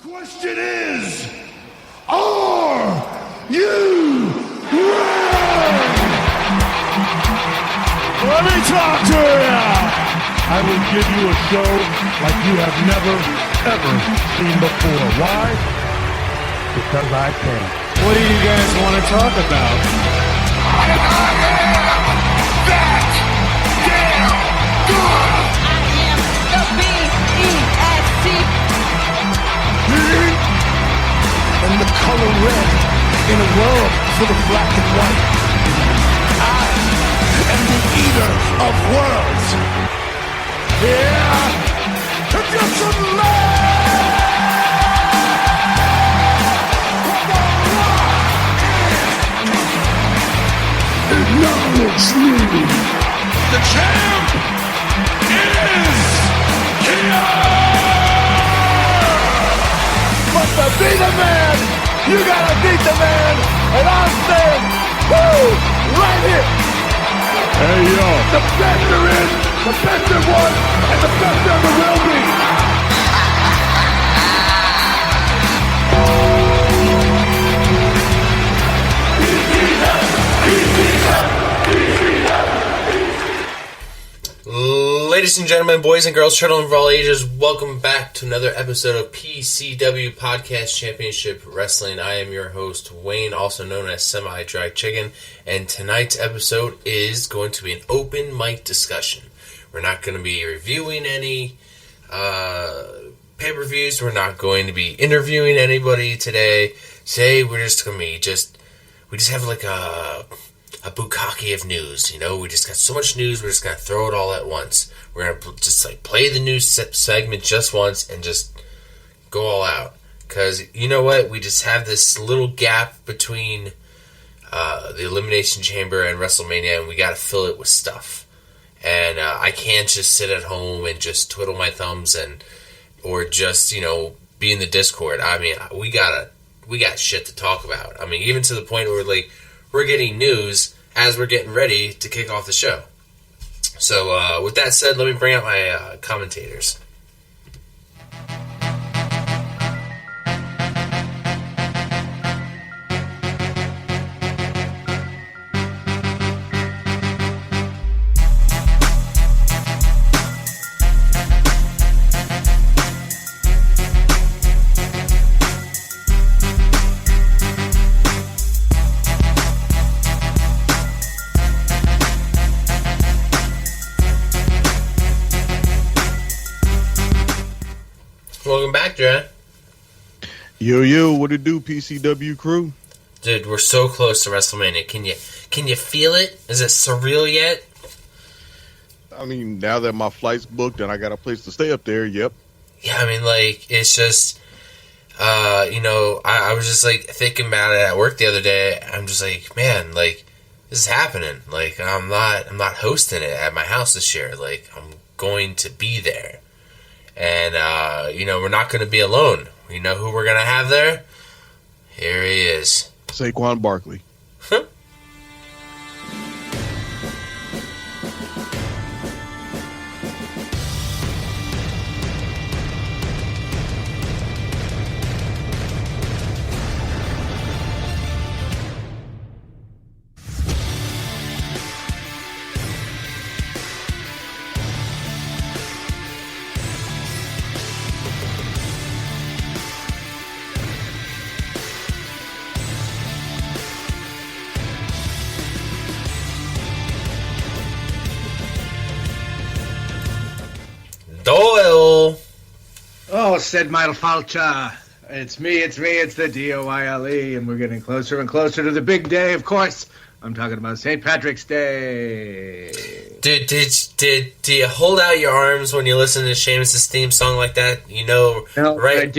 Question is, are you ready? Let me talk to you. I will give you a show like you have never, ever seen before. Why? Because I can. What do you guys want to talk about? I am that damn good. I am the B-E-S-T. And the color red in a world full of black and white. I am the eater of worlds. Yeah, to get some acknowledge me. The champ is here. But to be the man, you gotta beat the man, and I'm saying, woo, right here. Hey, yo. The best there is, the best there was, and the best there ever will be. Ladies and gentlemen, boys and girls, children of all ages, welcome back to another episode of PCW Podcast Championship Wrestling. I am your host, Wayne, also known as Semi-Dry Chicken, and tonight's episode is going to be an open mic discussion. We're not going to be reviewing any pay-per-views. We're not going to be interviewing anybody today. Today, we're just going to be we just have like a bukkake of news, you know? We just got so much news, we're just going to throw it all at once. We're going to just like play the news segment just once and just go all out. Because you know what? We just have this little gap between the Elimination Chamber and WrestleMania, and we got to fill it with stuff. And I can't just sit at home and just twiddle my thumbs or just, you know, be in the Discord. I mean, we got shit to talk about. I mean, even to the point where like we're getting news as we're getting ready to kick off the show. So, with that said, let me bring out my commentators. Welcome back, Dre. Yo, what it do, PCW crew? Dude, we're so close to WrestleMania. Can you feel it? Is it surreal yet? I mean, now that my flight's booked and I got a place to stay up there, yep. Yeah, I mean, like, it's just, you know, I was just, like, thinking about it at work the other day. I'm just like, man, like, this is happening. Like, I'm not hosting it at my house this year. Like, I'm going to be there. And, you know, we're not going to be alone. You know who we're going to have there? Here he is. Saquon Barkley. Doyle! Oh, said my falcha. It's me, it's the D-O-I-L-E, and we're getting closer and closer to the big day, of course. I'm talking about St. Patrick's Day. Dude, do you hold out your arms when you listen to Sheamus' theme song like that? You know, No, right?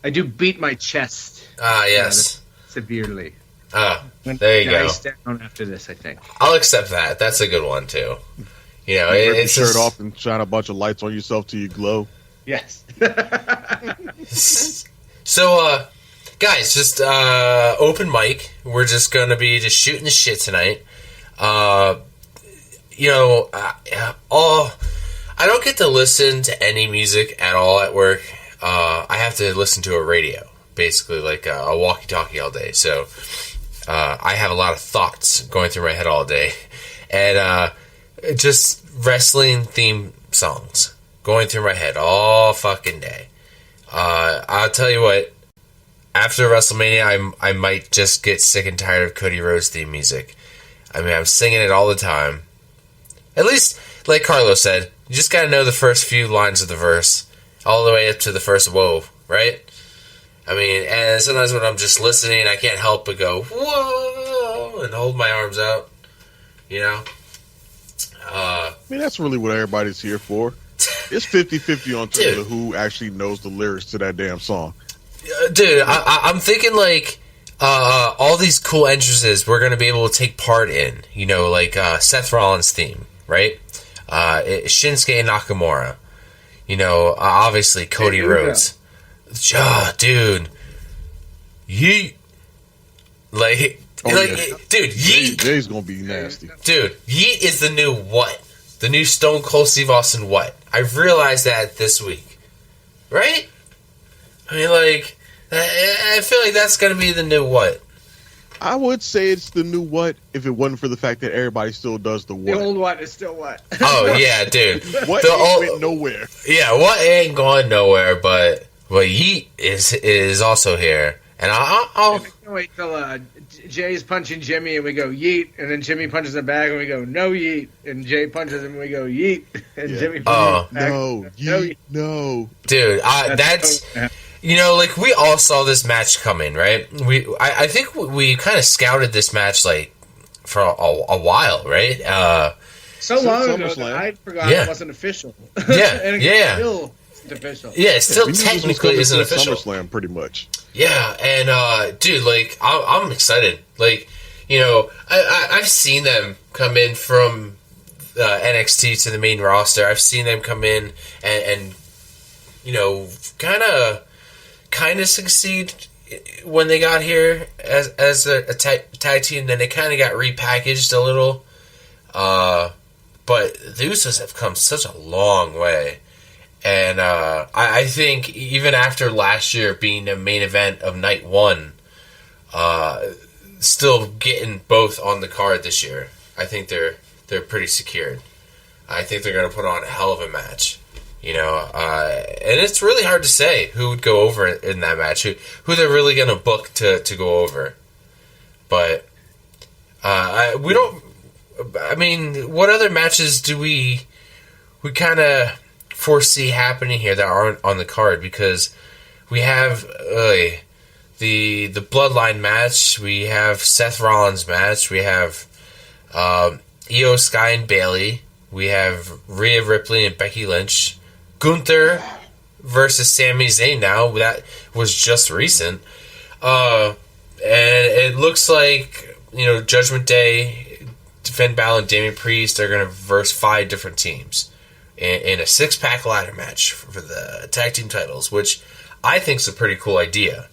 I do beat my chest. Ah, yes. Severely. Ah, there you go. Nice down after this, I think. I'll accept that. That's a good one, too. You know, Rip your it's shirt just, off and shine a bunch of lights on yourself till you glow. Yes. So, guys, just open mic. We're just going to be just shooting the shit tonight. You know, I don't get to listen to any music at all at work. I have to listen to a radio, basically like a walkie-talkie all day. So I have a lot of thoughts going through my head all day, and just wrestling theme songs going through my head all fucking day. I'll tell you what. After WrestleMania, I might just get sick and tired of Cody Rhodes theme music. I mean, I'm singing it all the time. At least, like Carlos said, you just gotta know the first few lines of the verse, all the way up to the first whoa, right? I mean, and sometimes when I'm just listening, I can't help but go, whoa, and hold my arms out, you know? I mean, that's really what everybody's here for. It's 50-50 on terms of who actually knows the lyrics to that damn song. Dude, I'm thinking like all these cool entrances we're going to be able to take part in. You know, like Seth Rollins' theme, right? Shinsuke Nakamura. You know, obviously Cody Rhodes. Dude. Yeet. Dude, Yeet. Jay's going to be nasty. Dude, Yeet is the new what? The new Stone Cold Steve Austin what? I realized that this week. Right? I mean, like, I feel like that's going to be the new what? I would say it's the new what if it wasn't for the fact that everybody still does the what. The old what is still what. Oh, yeah, dude. What ain't went nowhere. Yeah, what ain't going nowhere, but Yeet is also here. And I'll wait till Jay's punching Jimmy and we go yeet, and then Jimmy punches him back and we go no yeet, and Jay punches him and we go yeet, and Jimmy punches him back. No, yeet, no. Dude, that's you know, like we all saw this match coming, right? I think we kind of scouted this match like for a while, right? So long ago that I forgot it wasn't official. Yeah, and it still isn't official. Yeah, it still technically isn't official. SummerSlam, pretty much. Yeah, and dude, like I'm excited. Like, you know, I've seen them come in from NXT to the main roster. I've seen them come in and you know, kind of succeed when they got here as a tag team. Then they kind of got repackaged a little. But the Usos have come such a long way. And I think even after last year being the main event of night one, still getting both on the card this year, I think they're pretty secured. I think they're going to put on a hell of a match. You know, and it's really hard to say who would go over in that match, who they're really going to book to go over. But we don't. I mean, what other matches do we kind of foresee happening here that aren't on the card? Because we have the Bloodline match, we have Seth Rollins match, we have Io Sky and Bayley, we have Rhea Ripley and Becky Lynch, Gunther versus Sami Zayn. Now that was just recent, and it looks like, you know, Judgment Day, Finn Balor and Damian Priest are going to verse 5 different teams in a 6-pack ladder match for the tag team titles, which I think is a pretty cool idea.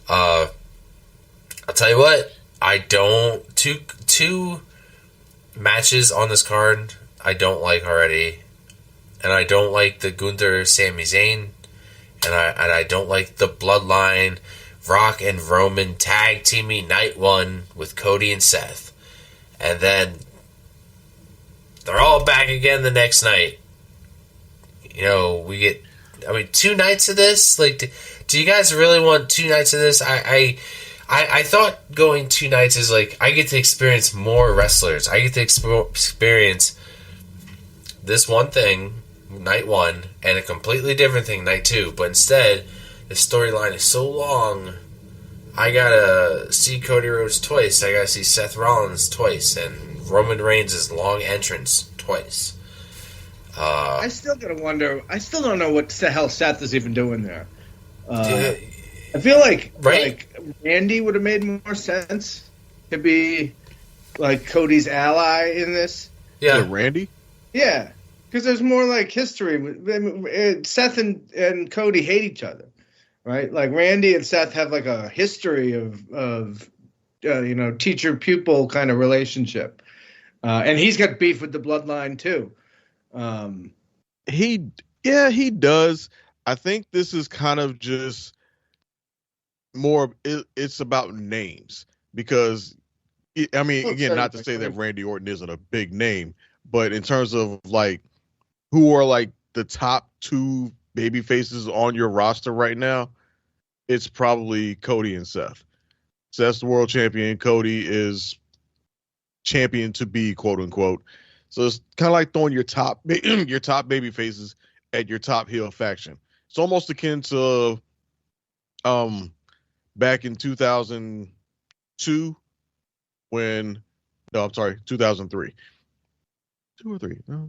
I'll tell you what, I don't two matches on this card I don't like already, and I don't like the Gunther Sami Zayn, and I don't like the Bloodline Rock and Roman tag teaming night one with Cody and Seth. And then they're all back again the next night. You know, we get, 2 nights of this? Like, do you guys really want 2 nights of this? I thought going 2 nights is like, I get to experience more wrestlers. I get to experience this one thing, night 1, and a completely different thing, night 2. But instead, the storyline is so long, I gotta see Cody Rhodes twice, I gotta see Seth Rollins twice, and Roman Reigns' long entrance twice. I still gotta wonder, I still don't know what the hell Seth is even doing there. I feel like Randy would have made more sense to be like Cody's ally in this. Yeah. Wait, Randy? Yeah, because there's more like history. Seth and Cody hate each other. Right, like Randy and Seth have like a history of teacher pupil kind of relationship, and he's got beef with the Bloodline too. He does. I think this is kind of just more. It's about names because I mean, Well, again, not to say that certainly. Randy Orton isn't a big name, but in terms of like who are like the top two baby faces on your roster right now, it's probably Cody and Seth. Seth's the world champion. Cody is champion to be, quote unquote. So it's kind of like throwing your top your top baby faces at your top heel faction. It's almost akin to back in 2002 when no, I'm sorry, 2003. 2 or 3? No,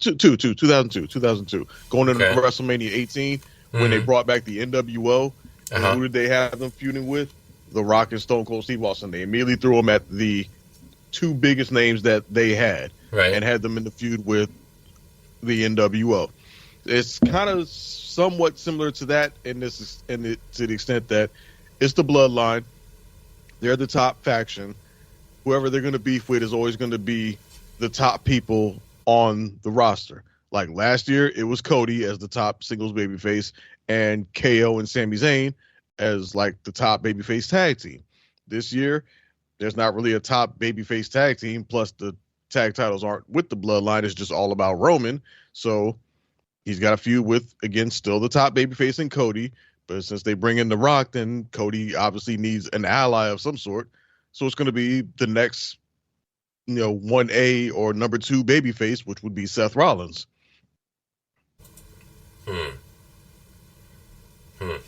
2002. Going into Okay. WrestleMania 18 when they brought back the NWO. And who did they have them feuding with? The Rock and Stone Cold Steve Austin. They immediately threw them at the two biggest names that they had, Right. and had them in the feud with the NWO. It's kind of somewhat similar to that to the extent that it's the bloodline. They're the top faction. Whoever they're going to beef with is always going to be the top people on the roster. Like last year, it was Cody as the top singles babyface and KO and Sami Zayn as like the top babyface tag team. This year, there's not really a top babyface tag team. Plus, the tag titles aren't with the bloodline. It's just all about Roman. So he's got a feud with, again, still the top babyface in Cody. But since they bring in The Rock, then Cody obviously needs an ally of some sort. So it's going to be the next, 1A or number 2 babyface, which would be Seth Rollins. I'm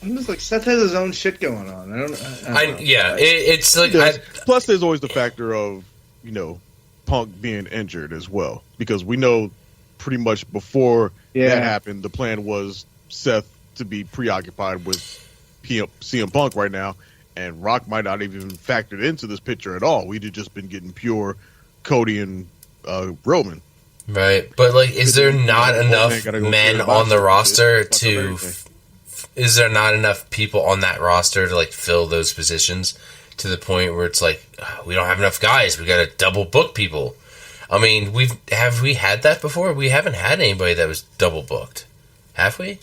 just like Seth has his own shit going on. I don't know. It's like Plus, there's always the factor of, Punk being injured as well. Because we know pretty much before that happened, the plan was Seth to be preoccupied with CM Punk right now. And Rock might not even factored into this picture at all. We'd have just been getting pure Cody and Roman. right. But like, is there not enough men on the roster to? Is there not enough people on that roster to like fill those positions to the point where it's like we don't have enough guys? We got to double book people. I mean, have we had that before? We haven't had anybody that was double booked, have we?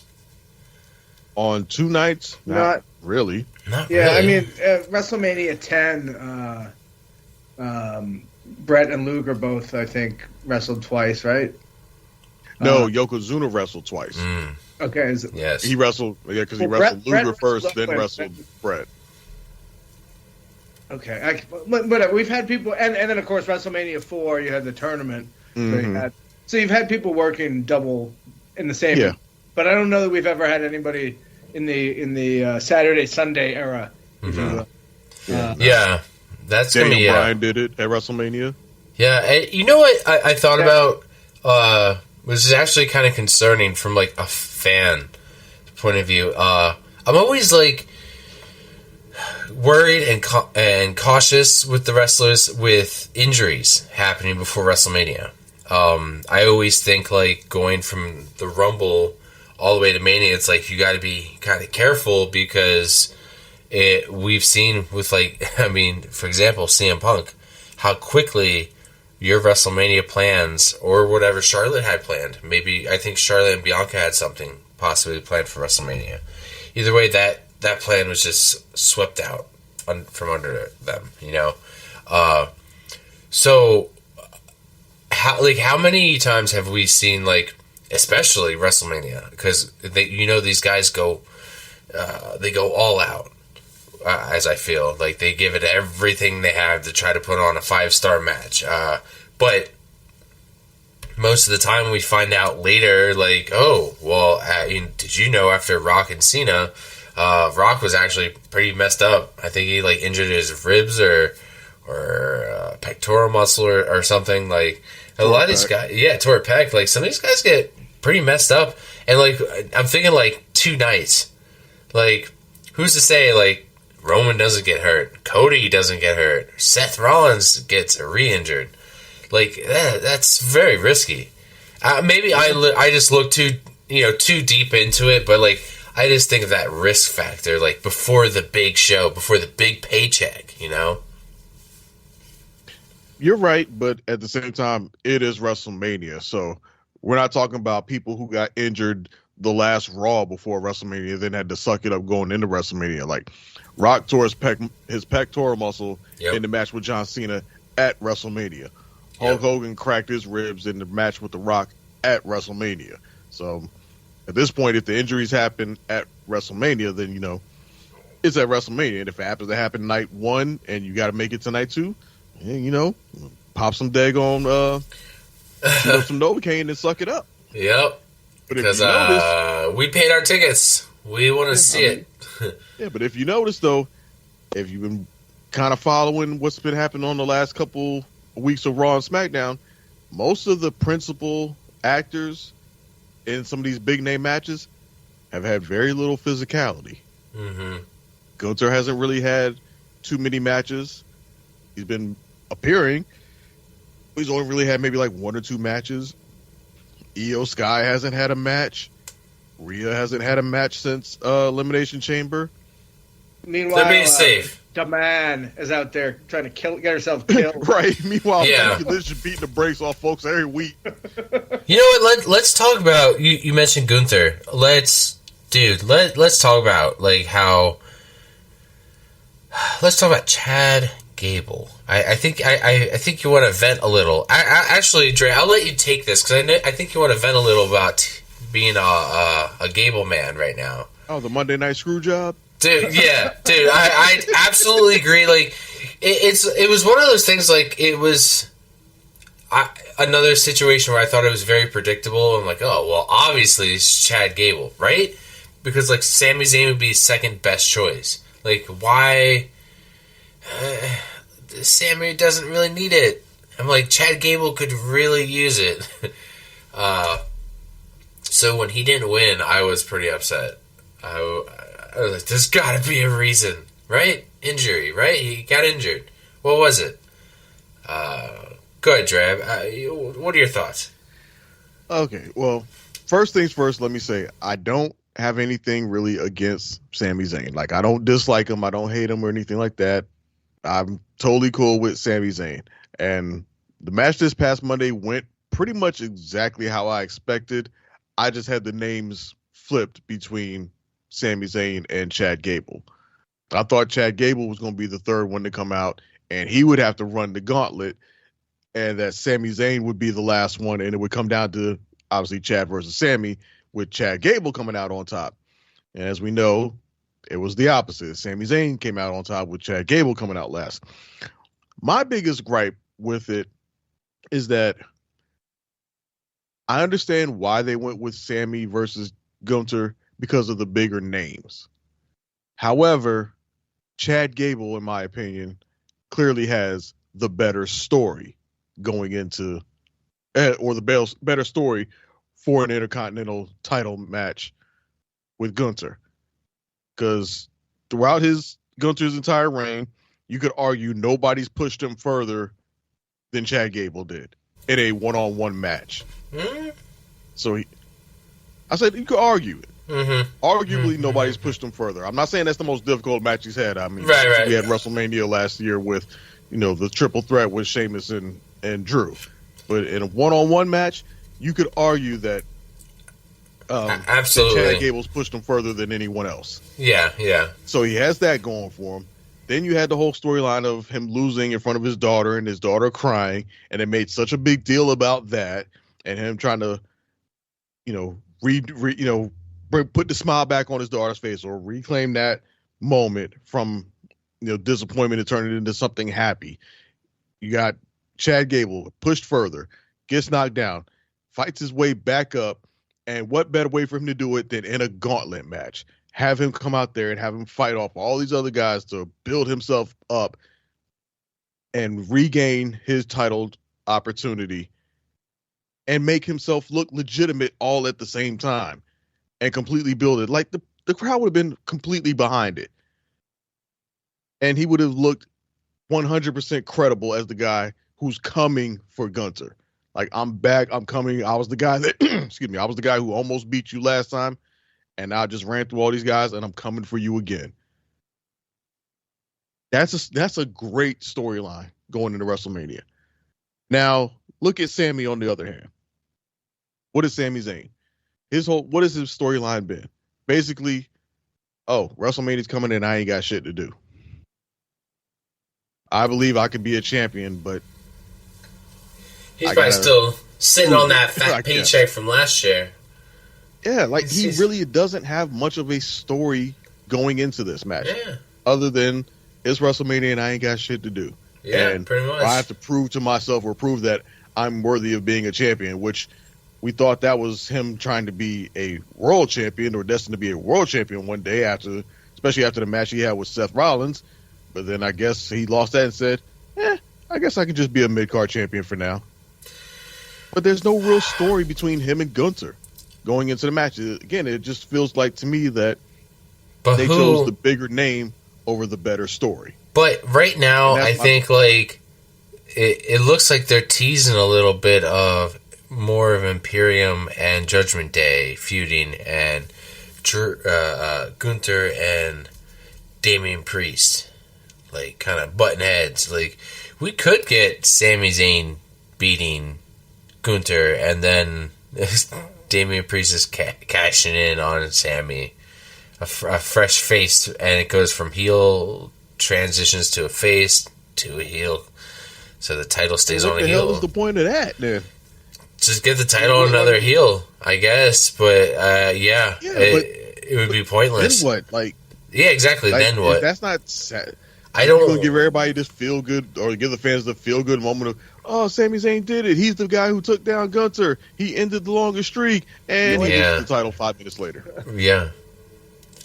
On 2 nights? Not really. Not Yeah, really. I mean, WrestleMania 10, Brett and Luger both, I think, wrestled twice, right? No, Yokozuna wrestled twice. Okay. Yes. He wrestled, because he Well, wrestled Brett Luger wrestled first, then Brett. wrestled Brett. Okay. But we've had people, and then, of course, WrestleMania 4, you had the tournament. So you've had people working double in the same. Yeah. But I don't know that we've ever had anybody in the Saturday, Sunday era. if you will. Yeah, that's gonna Daniel be. Bryan did it at WrestleMania. Yeah, and you know what I thought about, which is actually kind of concerning from like a fan point of view. I'm always like worried and cautious with the wrestlers with injuries happening before WrestleMania. I always think like going from the Rumble all the way to Mania, it's like you got to be kind of careful because we've seen with like, I mean, for example, CM Punk, how quickly your WrestleMania plans or whatever Charlotte had planned. Maybe I think Charlotte and Bianca had something possibly planned for WrestleMania. Either way, that plan was just swept out from under them, So how many times have we seen like, especially WrestleMania, because these guys go they go all out, as I feel like they give it everything they have to try to put on a 5-star match, but most of the time we find out later like, oh well, did you know after Rock and Cena, Rock was actually pretty messed up. I think he like injured his ribs or pectoral muscle or something. Like a lot of these guys, tore a pec. Like some of these guys get pretty messed up, and like I'm thinking like 2 nights. Like who's to say like Roman doesn't get hurt, Cody doesn't get hurt, Seth Rollins gets re-injured? Like that's very risky. Maybe I just look too deep into it, but like I just think of that risk factor, like before the big show, before the big paycheck, You're right, but at the same time, it is WrestleMania, so we're not talking about people who got injured the last Raw before WrestleMania, then had to suck it up going into WrestleMania. Like Rock tore his pectoral muscle in the match with John Cena at WrestleMania. Hulk Hogan cracked his ribs in the match with The Rock at WrestleMania. So at this point, if the injuries happen at WrestleMania, then it's at WrestleMania. And if it happens to happen night one and you got to make it to night two, pop some daggone some Novocaine and suck it up. Yep. Because we paid our tickets. We want to see it. Yeah, but if you notice, though, if you've been kind of following what's been happening on the last couple weeks of Raw and SmackDown, most of the principal actors in some of these big name matches have had very little physicality. Mm-hmm. Gunther hasn't really had too many matches. He's been appearing. He's only really had maybe like one or two matches. Io Sky hasn't had a match. Rhea hasn't had a match since Elimination Chamber. Meanwhile, they're being safe. The man is out there trying to get herself killed. Right. Meanwhile, Becky Lynch is beating the brakes off folks every week. You know what? Let's talk about you mentioned Gunther. Let's talk about how. Let's talk about Chad Gable. I think you want to vent a little. Actually, Dre, I'll let you take this because I think you want to vent a little about being a Gable man right now. Oh, the Monday Night Screw Job. Dude, yeah, dude, I absolutely agree. Like, it was one of those things. Like, it was another situation where I thought it was very predictable. I'm like, oh well, obviously it's Chad Gable, right? Because like Sami Zayn would be his second best choice. Like, why? Sami doesn't really need it. I'm like, Chad Gable could really use it. So when he didn't win, I was pretty upset. I was like, there's got to be a reason, right? Injury, right? He got injured. What was it? Go ahead, Drab. What are your thoughts? Okay, well, first things first, let me say, I don't have anything really against Sami Zayn. Like, I don't dislike him. I don't hate him or anything like that. I'm totally cool with Sami Zayn. And the match this past Monday went pretty much exactly how I expected. I just had the names flipped between Sami Zayn and Chad Gable. I thought Chad Gable was going to be the third one to come out, and he would have to run the gauntlet, and that Sami Zayn would be the last one, and it would come down to, obviously, Chad versus Sami, with Chad Gable coming out on top. And as we know, it was the opposite. Sami Zayn came out on top with Chad Gable coming out last. My biggest gripe with it is that I understand why they went with Sami versus Gunther because of the bigger names. However, Chad Gable, in my opinion, clearly has the better story going into, or the better story for an Intercontinental title match with Gunther. Because throughout Gunther's entire reign, you could argue nobody's pushed him further than Chad Gable did in a one-on-one match. Mm-hmm. So I said you could argue it. Mm-hmm. Arguably, nobody's pushed him further. I'm not saying that's the most difficult match he's had. I mean, right. We had WrestleMania last year with, the triple threat with Sheamus and Drew. But in a one-on-one match, you could argue that absolutely that Chad Gable's pushed him further than anyone else. Yeah. So he has that going for him. Then you had the whole storyline of him losing in front of his daughter and his daughter crying, and it made such a big deal about that, and him trying to, put the smile back on his daughter's face or reclaim that moment from, disappointment and turn it into something happy. You got Chad Gable pushed further, gets knocked down, fights his way back up, and what better way for him to do it than in a gauntlet match? Have him come out there and have him fight off all these other guys to build himself up and regain his title opportunity and make himself look legitimate all at the same time and completely build it. Like the crowd would have been completely behind it. And he would have looked 100% credible as the guy who's coming for Gunther. Like, I'm back, I'm coming. I was the guy that, I was the guy who almost beat you last time. And I just ran through all these guys, and I'm coming for you again. That's a great storyline going into WrestleMania. Now, look at Sami on the other hand. What is Sami Zayn? what has his storyline been? Basically, oh, WrestleMania's coming in, I ain't got shit to do. I believe I could be a champion, but he's probably still sitting on that fat Yeah. paycheck from last year. Yeah, like he really doesn't have much of a story going into this match. Yeah. Other than it's WrestleMania and I ain't got shit to do. Yeah, and pretty much. I have to prove to myself or prove that I'm worthy of being a champion, which we thought that was him trying to be a world champion or destined to be a world champion one day especially after the match he had with Seth Rollins. But then I guess he lost that and said, I guess I can just be a mid-card champion for now. But there's no real story between him and Gunther going into the match. Again, it just feels like to me that they chose the bigger name over the better story. But right now, I think like it looks like they're teasing a little bit of more of Imperium and Judgment Day feuding, and Gunther and Damian Priest, like kind of button heads. Like we could get Sami Zayn beating Gunther, and then Damian Priest is cashing in on Sami, a fresh face, and it goes from heel, transitions to a face to a heel, so the title stays on a heel. What the hell is the point of that then? Just give the title on another heel, I guess. But it would be pointless. Then what? Like, yeah, exactly. Like, then what? That's not sad. I don't You're gonna give everybody this feel good, or give the fans the feel good moment of, oh, Sami Zayn did it. He's the guy who took down Gunther. He ended the longest streak, and he gets the title 5 minutes later. Yeah.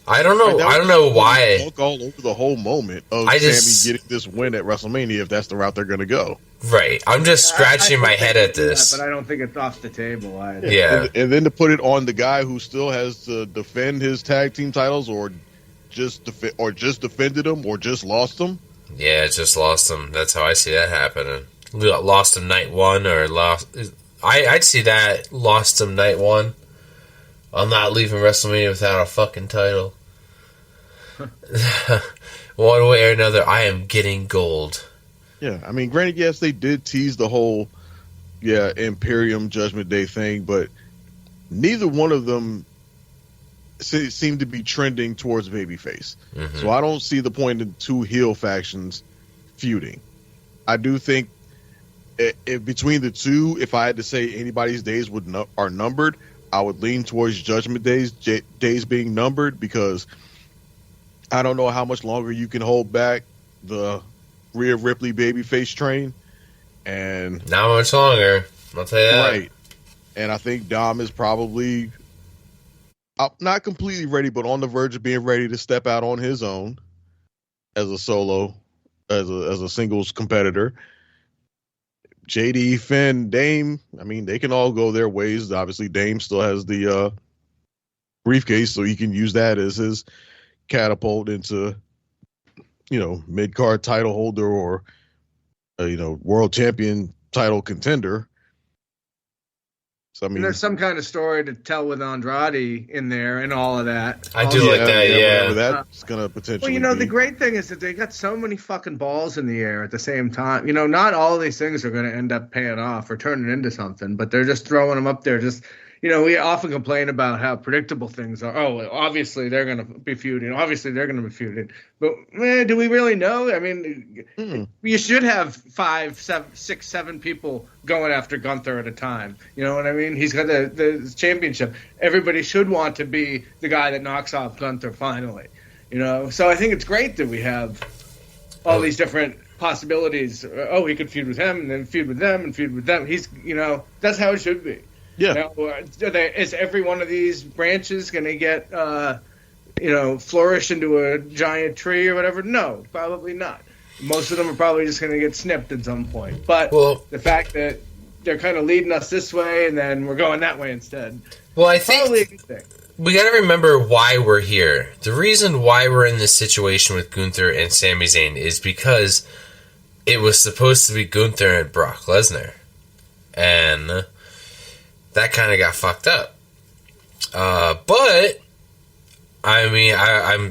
I don't know. I don't know why. Talk all over the whole moment of Sami getting this win at WrestleMania if that's the route they're going to go. Right. I'm just scratching my head at this. But I don't think it's off the table either. Yeah. And then to put it on the guy who still has to defend his tag team titles, or just defended them, or just lost them. Yeah, just lost them. That's how I see that happening. Lost them night one, or lost. I'd see that. Lost them night one. I'm not leaving WrestleMania without a fucking title. One way or another, I am getting gold. Yeah, I mean, granted, yes, they did tease the whole, Imperium Judgment Day thing, but neither one of them seemed to be trending towards babyface. Mm-hmm. So I don't see the point in two heel factions feuding. I do think if between the two, if I had to say anybody's days are numbered, I would lean towards Judgment days being numbered, because I don't know how much longer you can hold back the Rhea Ripley babyface train. And not much longer, I'll tell you that. Right. And I think Dom is probably not completely ready, but on the verge of being ready to step out on his own as a solo, as a singles competitor. JD, Finn, Dame, I mean, they can all go their ways. Obviously, Dame still has the briefcase, so he can use that as his catapult into, mid-card title holder or, world champion title contender. So, I mean, there's some kind of story to tell with Andrade in there and all of that. I do like that, yeah. That's going to potentially the great thing is that they got so many fucking balls in the air at the same time. Not all of these things are going to end up paying off or turning into something, but they're just throwing them up there. Just, we often complain about how predictable things are. Oh, obviously they're going to be feuding. Obviously they're going to be feuding. But, do we really know? I mean, you should have 5, 7, 6, 7 people going after Gunther at a time. You know what I mean? He's got the championship. Everybody should want to be the guy that knocks off Gunther finally. So I think it's great that we have all these different possibilities. Oh, he could feud with him, and then feud with them, and feud with them. He's, that's how it should be. Yeah. Is every one of these branches going to get, flourish into a giant tree or whatever? No, probably not. Most of them are probably just going to get snipped at some point. But the fact that they're kind of leading us this way and then we're going that way instead. Well, I think probably a good thing. We got to remember why we're here. The reason why we're in this situation with Gunther and Sami Zayn is because it was supposed to be Gunther and Brock Lesnar. And that kind of got fucked up. But I mean,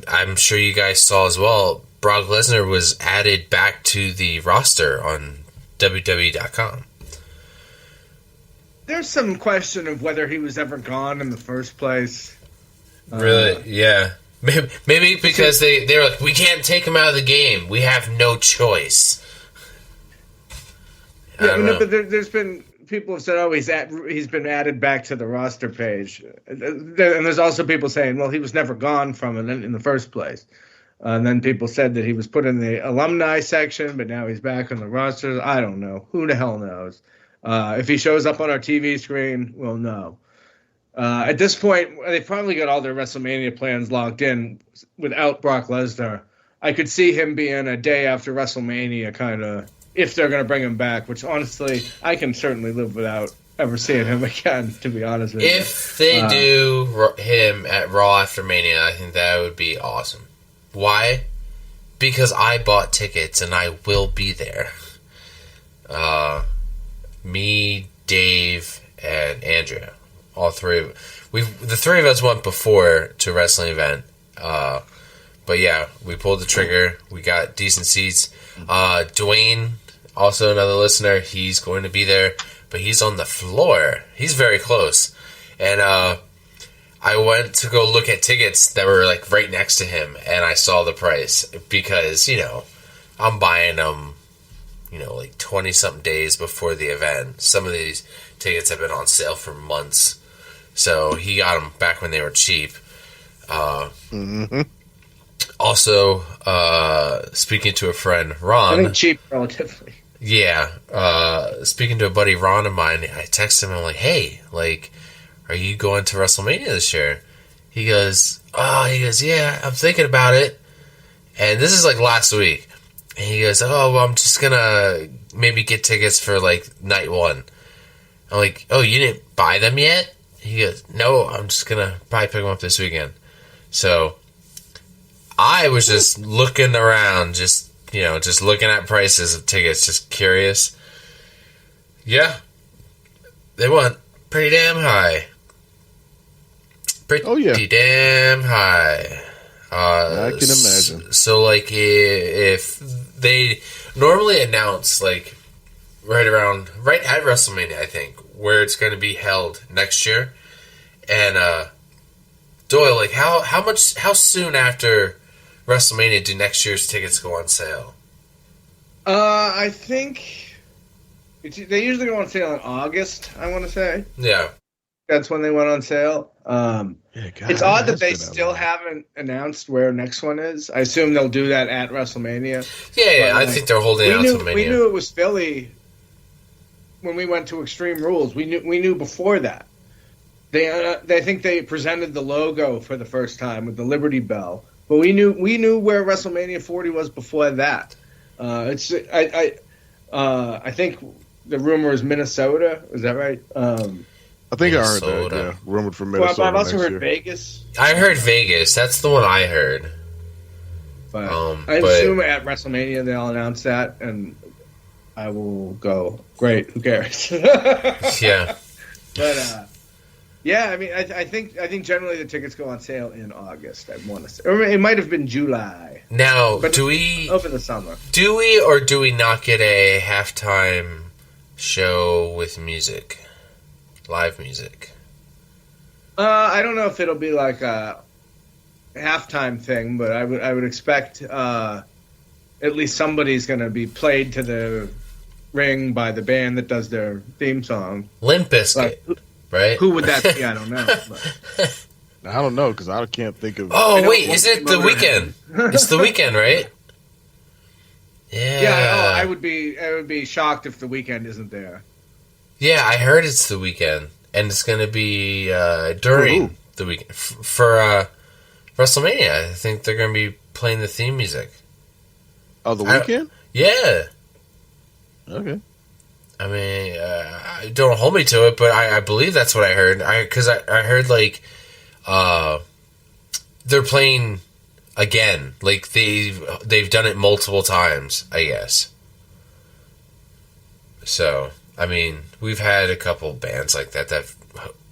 I'm sure you guys saw as well. Brock Lesnar was added back to the roster on WWE.com. there's some question of whether he was ever gone in the first place. Really? Yeah. Maybe because they're like, we can't take him out of the game. We have no choice. Yeah, no, but there's been people have said, oh, he's been added back to the roster page, and there's also people saying, well, he was never gone from it in the first place. And then people said that he was put in the alumni section, but now he's back on the roster. I don't know. Who the hell knows? If he shows up on our TV screen, we'll know. At this point, they've probably got all their WrestleMania plans locked in without Brock Lesnar. I could see him being a day after WrestleMania kind of, if they're going to bring him back, which honestly, I can certainly live without ever seeing him again, to be honest with you. If they do him at Raw after Mania, I think that would be awesome. Why? Because I bought tickets and I will be there. Me, Dave, and Andrea. All three. The three of us went before to a wrestling event. But yeah, we pulled the trigger. We got decent seats. Dwayne, also another listener, he's going to be there, but he's on the floor. He's very close. And I went to go look at tickets that were like right next to him, and I saw the price because, I'm buying them, like 20-something days before the event. Some of these tickets have been on sale for months. So he got them back when they were cheap. Also, speaking to a friend, Ron. I think cheap, relatively. Yeah. Speaking to a buddy, Ron of mine, I texted him. I'm like, hey, are you going to WrestleMania this year? He goes, yeah, I'm thinking about it. And this is like last week. And he goes, oh, well, I'm just going to maybe get tickets for night one. I'm like, oh, you didn't buy them yet? He goes, no, I'm just going to probably pick them up this weekend. So I was just looking around, just looking at prices of tickets, just curious. Yeah. They went pretty damn high. Pretty damn high. I can imagine. So, if they normally announce, right at WrestleMania, I think, where it's going to be held next year. And, Doyle, how soon after WrestleMania do next year's tickets go on sale? I think they usually go on sale in August, I want to say. Yeah. That's when they went on sale. God, it's odd that they still haven't announced where next one is. I assume they'll do that at WrestleMania. Yeah, I think they're holding out till Mania. We knew it was Philly when we went to Extreme Rules. We knew before that. They think they presented the logo for the first time with the Liberty Bell, but we knew where WrestleMania 40 was before that. I think the rumor is Minnesota. Is that right? I think Minnesota. I heard that. Yeah, rumored from Minnesota. Well, I've also heard Vegas. I heard Vegas. That's the one I heard. But I assume at WrestleMania they'll announce that, and I will go. Great. Who cares? Yeah. But yeah, I mean, I think generally the tickets go on sale in August. I want to say, or it might have been July. Now, but over the summer? Do we or do we not get a halftime show with music? Live music. I don't know if it'll be like a halftime thing, but I would expect at least somebody's going to be played to the ring by the band that does their theme song. Limp Bizkit, right? Who would that be? I don't know. But. I don't know because I can't think of. Oh wait, is it The Weeknd? It's The Weeknd, right? Yeah. Yeah. I would be shocked if The Weeknd isn't there. Yeah, I heard it's The Weeknd, and it's going to be during the weekend for WrestleMania. I think they're going to be playing the theme music. Oh, The Weeknd? Yeah. Okay. I mean, don't hold me to it, but I believe that's what I heard. Because I heard they're playing again. They've done it multiple times, I guess. So. I mean, we've had a couple bands like that that've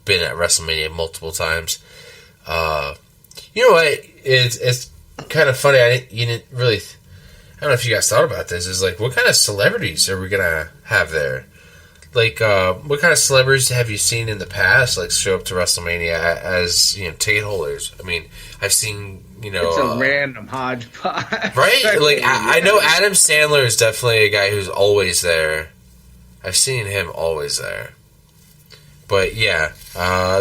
been at WrestleMania multiple times. You know what? It's kind of funny. I don't know if you guys thought about this. Is what kind of celebrities are we gonna have there? what kind of celebrities have you seen in the past like show up to WrestleMania as ticket holders? I mean, I've seen It's a random hodgepodge, right? Like I know Adam Sandler is definitely a guy who's always there. I've seen him always there. But yeah,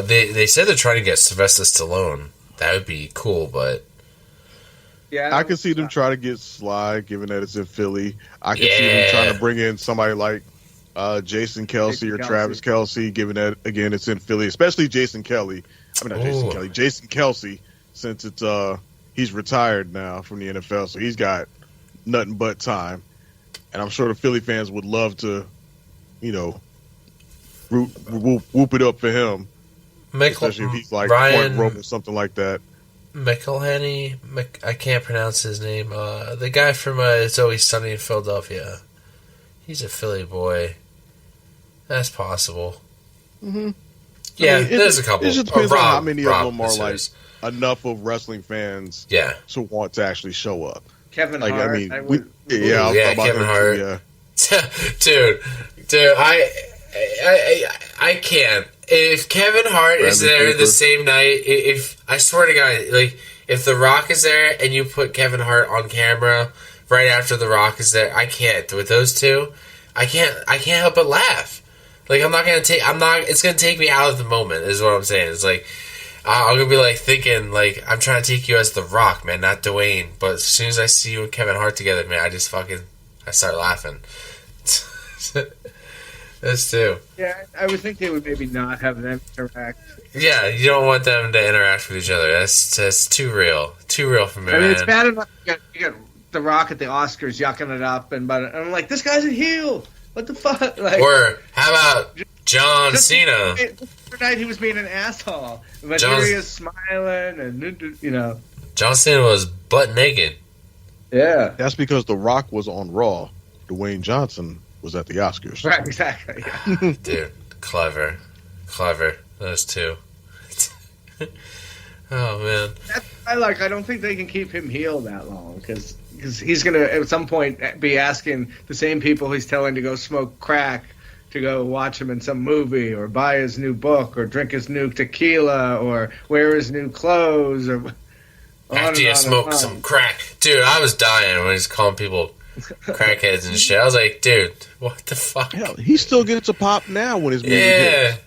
they said they're trying to get Sylvester Stallone. That would be cool, but yeah, I can see them try to get Sly, given that it's in Philly. I can see them trying to bring in somebody like Jason Kelsey or Travis Kelsey, given that again it's in Philly, especially Jason Kelly. I mean, not Jason Kelly, Jason Kelsey, since it's he's retired now from the NFL, so he's got nothing but time, and I'm sure the Philly fans would love to, whoop it up for him, especially if he's like Ryan Roman or something like that. McElhenney, I can't pronounce his name. The guy from It's Always Sunny in Philadelphia. He's a Philly boy. That's possible. Mm-hmm. Yeah, there's a couple. It just depends on how many of them are like listeners. Enough of wrestling fans to want to actually show up. Kevin Hart. I mean, Kevin Hart. Dude, I can't. If Kevin Hart is there the same night, if I swear to God, like if The Rock is there and you put Kevin Hart on camera right after The Rock is there, I can't. With those two, I can't help but laugh. Like it's gonna take me out of the moment. Is what I'm saying. It's like I'm gonna be like thinking like I'm trying to take you as The Rock, man, not Dwayne. But as soon as I see you and Kevin Hart together, man, I start laughing. Those two. Yeah, I would think they would maybe not have them interact. Yeah, you don't want them to interact with each other. That's too real. Too real for me, I mean, man. it's bad enough you get The Rock at the Oscars yucking it up, and I'm like, this guy's a heel. What the fuck? Like, or how about John Cena? Tonight he was being an asshole, but here he is smiling, and John Cena was butt naked. Yeah, that's because The Rock was on Raw. Dwayne Johnson was at the Oscars. Right, exactly. Yeah. Dude, clever. Those two. Oh man, I don't think they can keep him heel that long because he's gonna at some point be asking the same people he's telling to go smoke crack to go watch him in some movie or buy his new book or drink his new tequila or wear his new clothes or. After you smoke some crack, dude, I was dying when he's calling people crackheads and shit. I was like, dude, what the fuck? Hell, he still gets a pop now when his movie hits.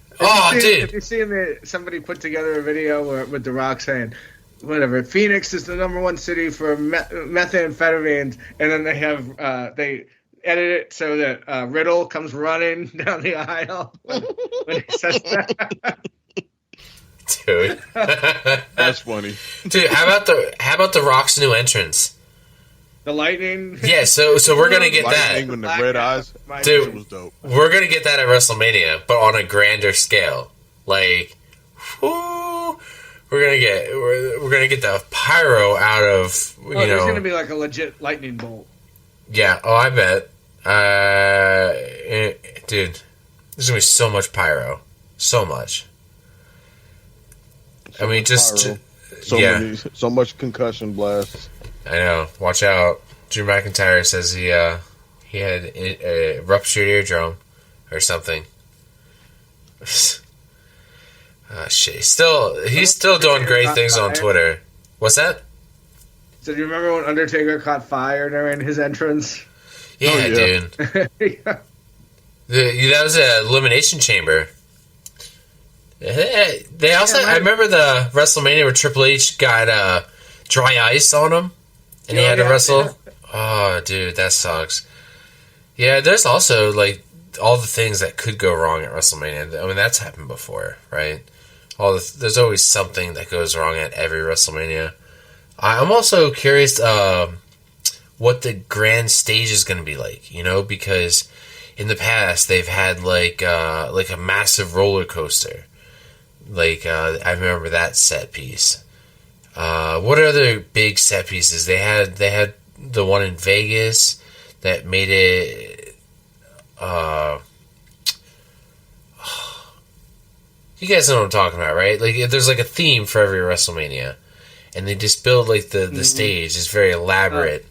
Dude. Have you seen somebody put together a video with The Rock saying, whatever, Phoenix is the #1 city for methamphetamines, and then they have they edit it so that Riddle comes running down the aisle when he says that. Dude, that's funny. Dude, how about the Rock's new entrance? The lightning. Yeah, so we're gonna get that. With the red eyes, dude. Was dope. We're gonna get that at WrestleMania, but on a grander scale. Like, we're gonna get the pyro out of There's gonna be like a legit lightning bolt. Yeah. Oh, I bet. Dude, there's gonna be so much pyro, so much. I mean, just so much concussion blasts. I know. Watch out. Drew McIntyre says he had a ruptured eardrum or something. Shit. He's still doing great things on Twitter. What's that? So do you remember when Undertaker caught fire during his entrance? Yeah, dude. Yeah. That was an elimination chamber. They also, I remember the WrestleMania where Triple H got dry ice on him, and he had to wrestle. Yeah. Oh, dude, that sucks. Yeah, there's also like all the things that could go wrong at WrestleMania. I mean, that's happened before, right? There's always something that goes wrong at every WrestleMania. I'm also curious what the grand stage is going to be like, because in the past they've had like a massive roller coaster. Like, I remember that set piece. What other big set pieces? They had the one in Vegas that made it... you guys know what I'm talking about, right? Like, there's like a theme for every WrestleMania. And they just build like the stage. It's very elaborate.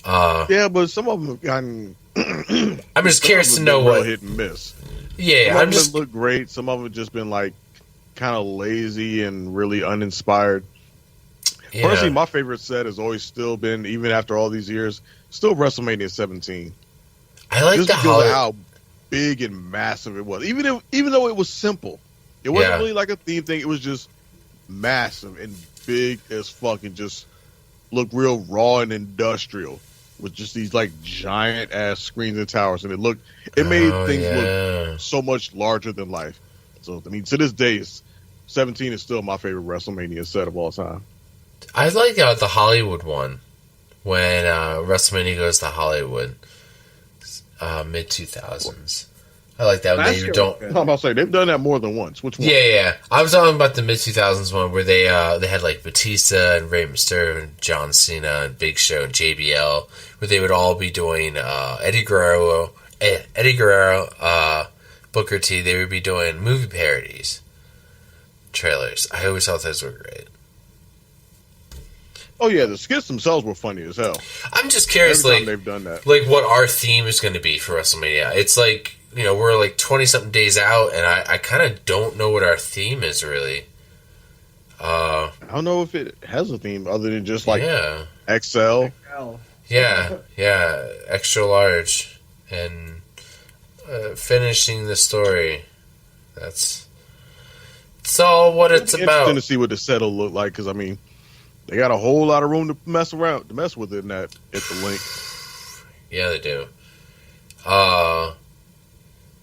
Yeah, but some of them have gotten I'm just curious to Some know of them what. real hit and miss. Yeah, Some I'm of just. them look great. Some of them just been like kind of lazy and really uninspired. Yeah. Personally, my favorite set has always still been, even after all these years, still WrestleMania 17. I like Just the because of holiday. how big and massive it was. Even though it was simple, it wasn't Yeah. really like a theme thing. It was just massive and big as fuck, and just looked real raw and industrial with just these like giant ass screens and towers, and it made things look so much larger than life. So I mean, to this day, 17 is still my favorite WrestleMania set of all time. I like the Hollywood one when WrestleMania goes to Hollywood, mid 2000s. I like that when Last they year don't. was I'm about to say they've done that more than once. Which one? Yeah. I was talking about the mid 2000s one where they had like Batista and Rey Mysterio and John Cena and Big Show and JBL, where they would all be doing Eddie Guerrero, Booker T. They would be doing movie parodies, trailers. I always thought those were great. Oh yeah, the skits themselves were funny as hell. I'm just curious, Every time like they've done that. like what our theme is going to be for WrestleMania. It's like, we're like 20 something days out, and I kind of don't know what our theme is really. I don't know if it has a theme other than just like yeah, XL. Hell. yeah, extra large and finishing the story. That's all what it's Interesting about. to see what the set will look like, because I mean, they got a whole lot of room to mess with in that at the link. Yeah, they do.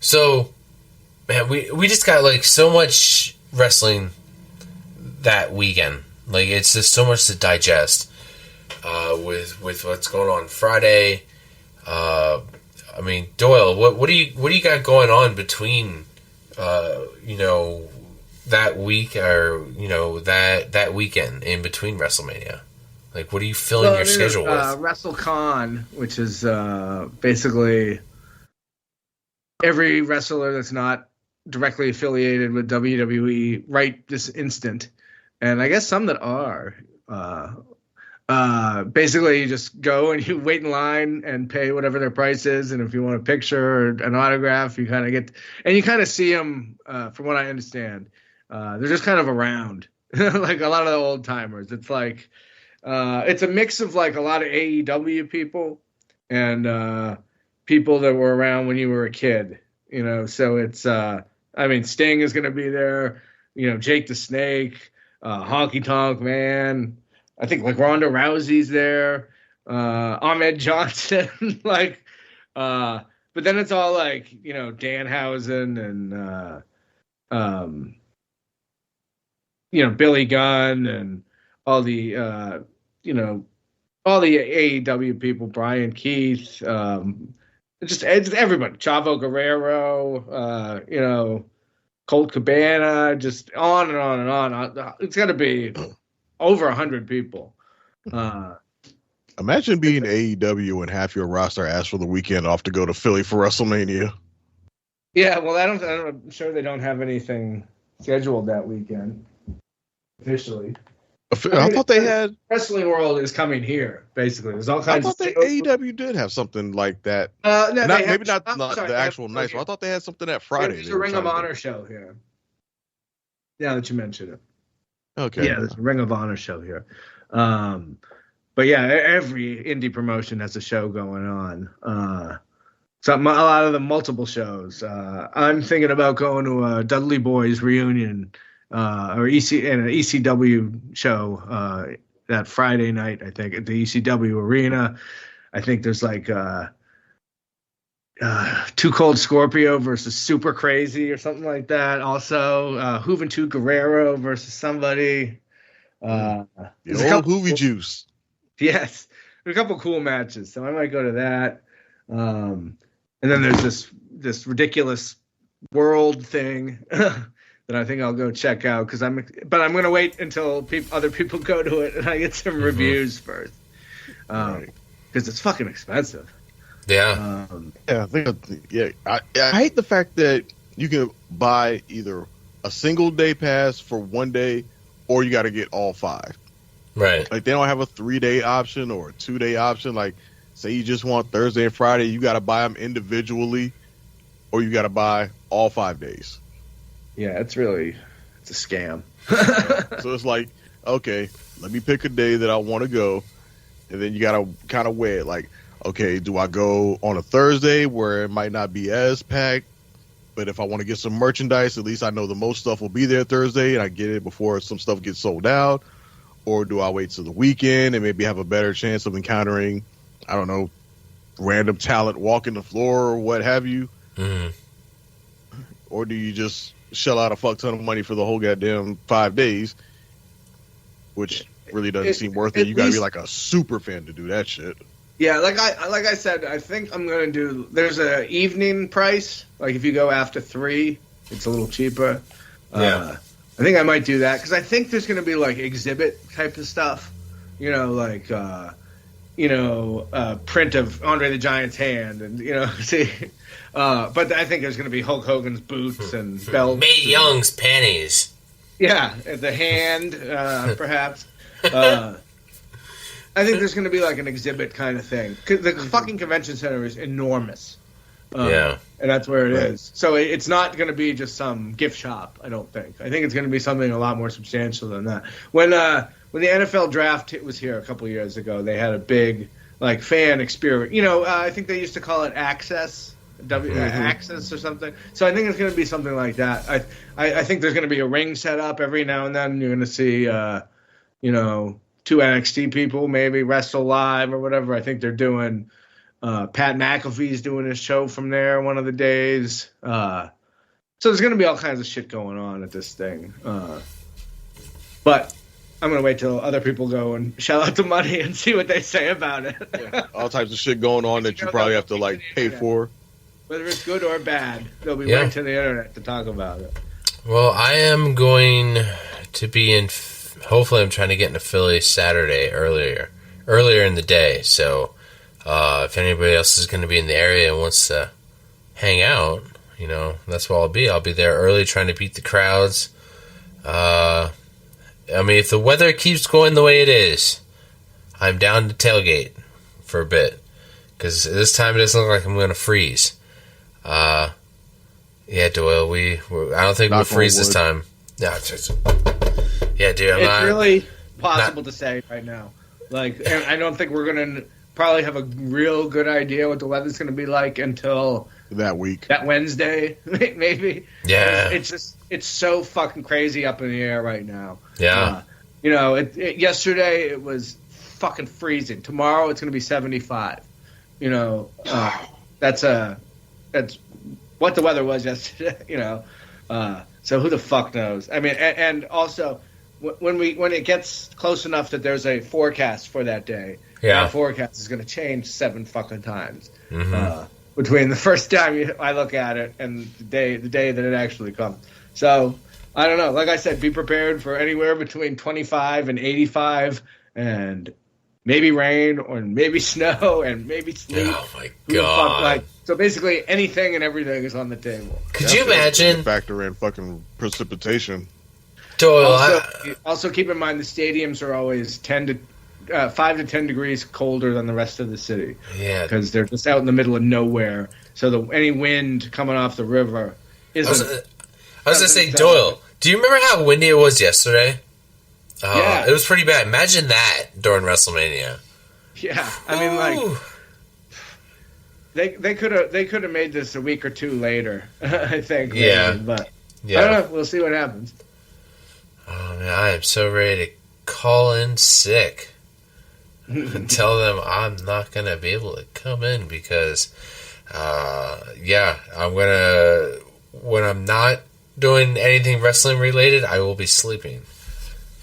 So, man, we just got like so much wrestling that weekend. Like, it's just so much to digest. With what's going on Friday. I mean, Doyle, what do you got going on between that week or that weekend in between WrestleMania? Like, what are you filling your schedule with? WrestleCon, which is basically every wrestler that's not directly affiliated with WWE right this instant, and I guess some that are. Basically, you just go and you wait in line and pay whatever their price is, and if you want a picture or an autograph, you kind of get, and you kind of see them. From what I understand, they're just kind of around, like a lot of the old timers. It's like it's a mix of like a lot of AEW people and people that were around when you were a kid. So it's I mean, Sting is going to be there. Jake the Snake, Honky Tonk Man. I think like Ronda Rousey's there, Ahmed Johnson, but then it's all like, Danhausen and, Billy Gunn and all the, all the AEW people, Brian Keith, just everybody, Chavo Guerrero, Colt Cabana, just on and on and on. It's got to be over 100 people. Imagine being AEW and half your roster asked for the weekend off to go to Philly for WrestleMania. Yeah, well, I'm sure they don't have anything scheduled that weekend officially. I thought they had. Wrestling World is coming here. Basically, there's all I kinds thought of AEW did have something like that. No, Maybe not the actual night. I thought they had something that Friday. There's a Ring of Honor show here. Yeah, that you mentioned it. Okay. Yeah, there's a Ring of Honor show here. But yeah, every indie promotion has a show going on. A lot of the multiple shows. I'm thinking about going to a Dudley Boys reunion or an ECW show that Friday night, I think, at the ECW Arena. I think there's like Too Cold Scorpio versus Super Crazy or something like that. Also, Juventud Guerrero versus somebody. The old Hoovy Juice. Yes, there's a couple cool matches, so I might go to that. And then there's this ridiculous world thing that I think I'll go check out but I'm going to wait until other people go to it and I get some reviews first, because it's fucking expensive. Yeah. I hate the fact that you can buy either a single day pass for one day or you got to get all 5. Right. Like they don't have a 3-day option or a 2-day option. Like say you just want Thursday and Friday, you got to buy them individually, or you got to buy all 5 days. Yeah, it's a scam. So it's like, okay, let me pick a day that I want to go, and then you got to kind of weigh it. Like, okay, do I go on a Thursday where it might not be as packed, but if I want to get some merchandise, at least I know the most stuff will be there Thursday, and I get it before some stuff gets sold out? Or do I wait till the weekend and maybe have a better chance of encountering, I don't know, random talent walking the floor or what have you? Mm-hmm. Or do you just shell out a fuck ton of money for the whole goddamn 5 days, which really doesn't seem worth it? You got to be like a super fan to do that shit. Yeah, like I said, I think I'm gonna do. There's a evening price. Like if you go after 3, it's a little cheaper. Yeah. I think I might do that because I think there's gonna be like exhibit type of stuff. You know, like print of Andre the Giant's hand, and see. But I think there's gonna be Hulk Hogan's boots and belts. Mae Young's panties. Yeah, the hand, perhaps. I think there's going to be like an exhibit kind of thing. 'Cause the fucking convention center is enormous. Yeah. And that's where it is. So it's not going to be just some gift shop, I don't think. I think it's going to be something a lot more substantial than that. When the NFL draft was here a couple years ago, they had a big like fan experience. I think they used to call it Access. Access or something. So I think it's going to be something like that. I think there's going to be a ring set up every now and then. You're going to see, 2 NXT people maybe wrestle live or whatever. I think they're doing. Pat McAfee's doing his show from there one of the days. So there's going to be all kinds of shit going on at this thing. But I'm going to wait till other people go and shell out the money and see what they say about it. Yeah, all types of shit going on that you probably have to like pay for. Whether it's good or bad, they'll be right to the internet to talk about it. Well, I am going to be in. Hopefully, I'm trying to get into Philly Saturday earlier in the day. So, if anybody else is going to be in the area and wants to hang out, that's where I'll be. I'll be there early, trying to beat the crowds. I mean, if the weather keeps going the way it is, I'm down to tailgate for a bit because this time it doesn't look like I'm going to freeze. Yeah, Doyle, I don't think we'll freeze this time. No, yeah, dude, it's really possible to say right now. Like, and I don't think we're going to probably have a real good idea what the weather's going to be like until that week, that Wednesday, maybe. Yeah, it's so fucking crazy up in the air right now. Yeah, yesterday it was fucking freezing. Tomorrow it's going to be 75. That's what the weather was yesterday. So who the fuck knows? I mean, and also when it gets close enough that there's a forecast for that day, that forecast is going to change 7 fucking times between the first time I look at it and the day that it actually comes. So I don't know. Like I said, be prepared for anywhere between 25 and 85, and maybe rain or maybe snow and maybe sleet. Oh my god! So basically, anything and everything is on the table. Could you imagine? Factor in fucking precipitation. Doyle, also keep in mind the stadiums are always 5 to 10 degrees colder than the rest of the city. Yeah, because they're just out in the middle of nowhere. So any wind coming off the river isn't. I was gonna say, Doyle, do you remember how windy it was yesterday? Yeah, it was pretty bad. Imagine that during WrestleMania. Yeah, I mean, like they could have made this a week or two later. I think. Yeah, maybe, but I don't know. We'll see what happens. Oh man, I am so ready to call in sick and tell them I'm not gonna be able to come in because, I'm gonna when I'm not doing anything wrestling related, I will be sleeping.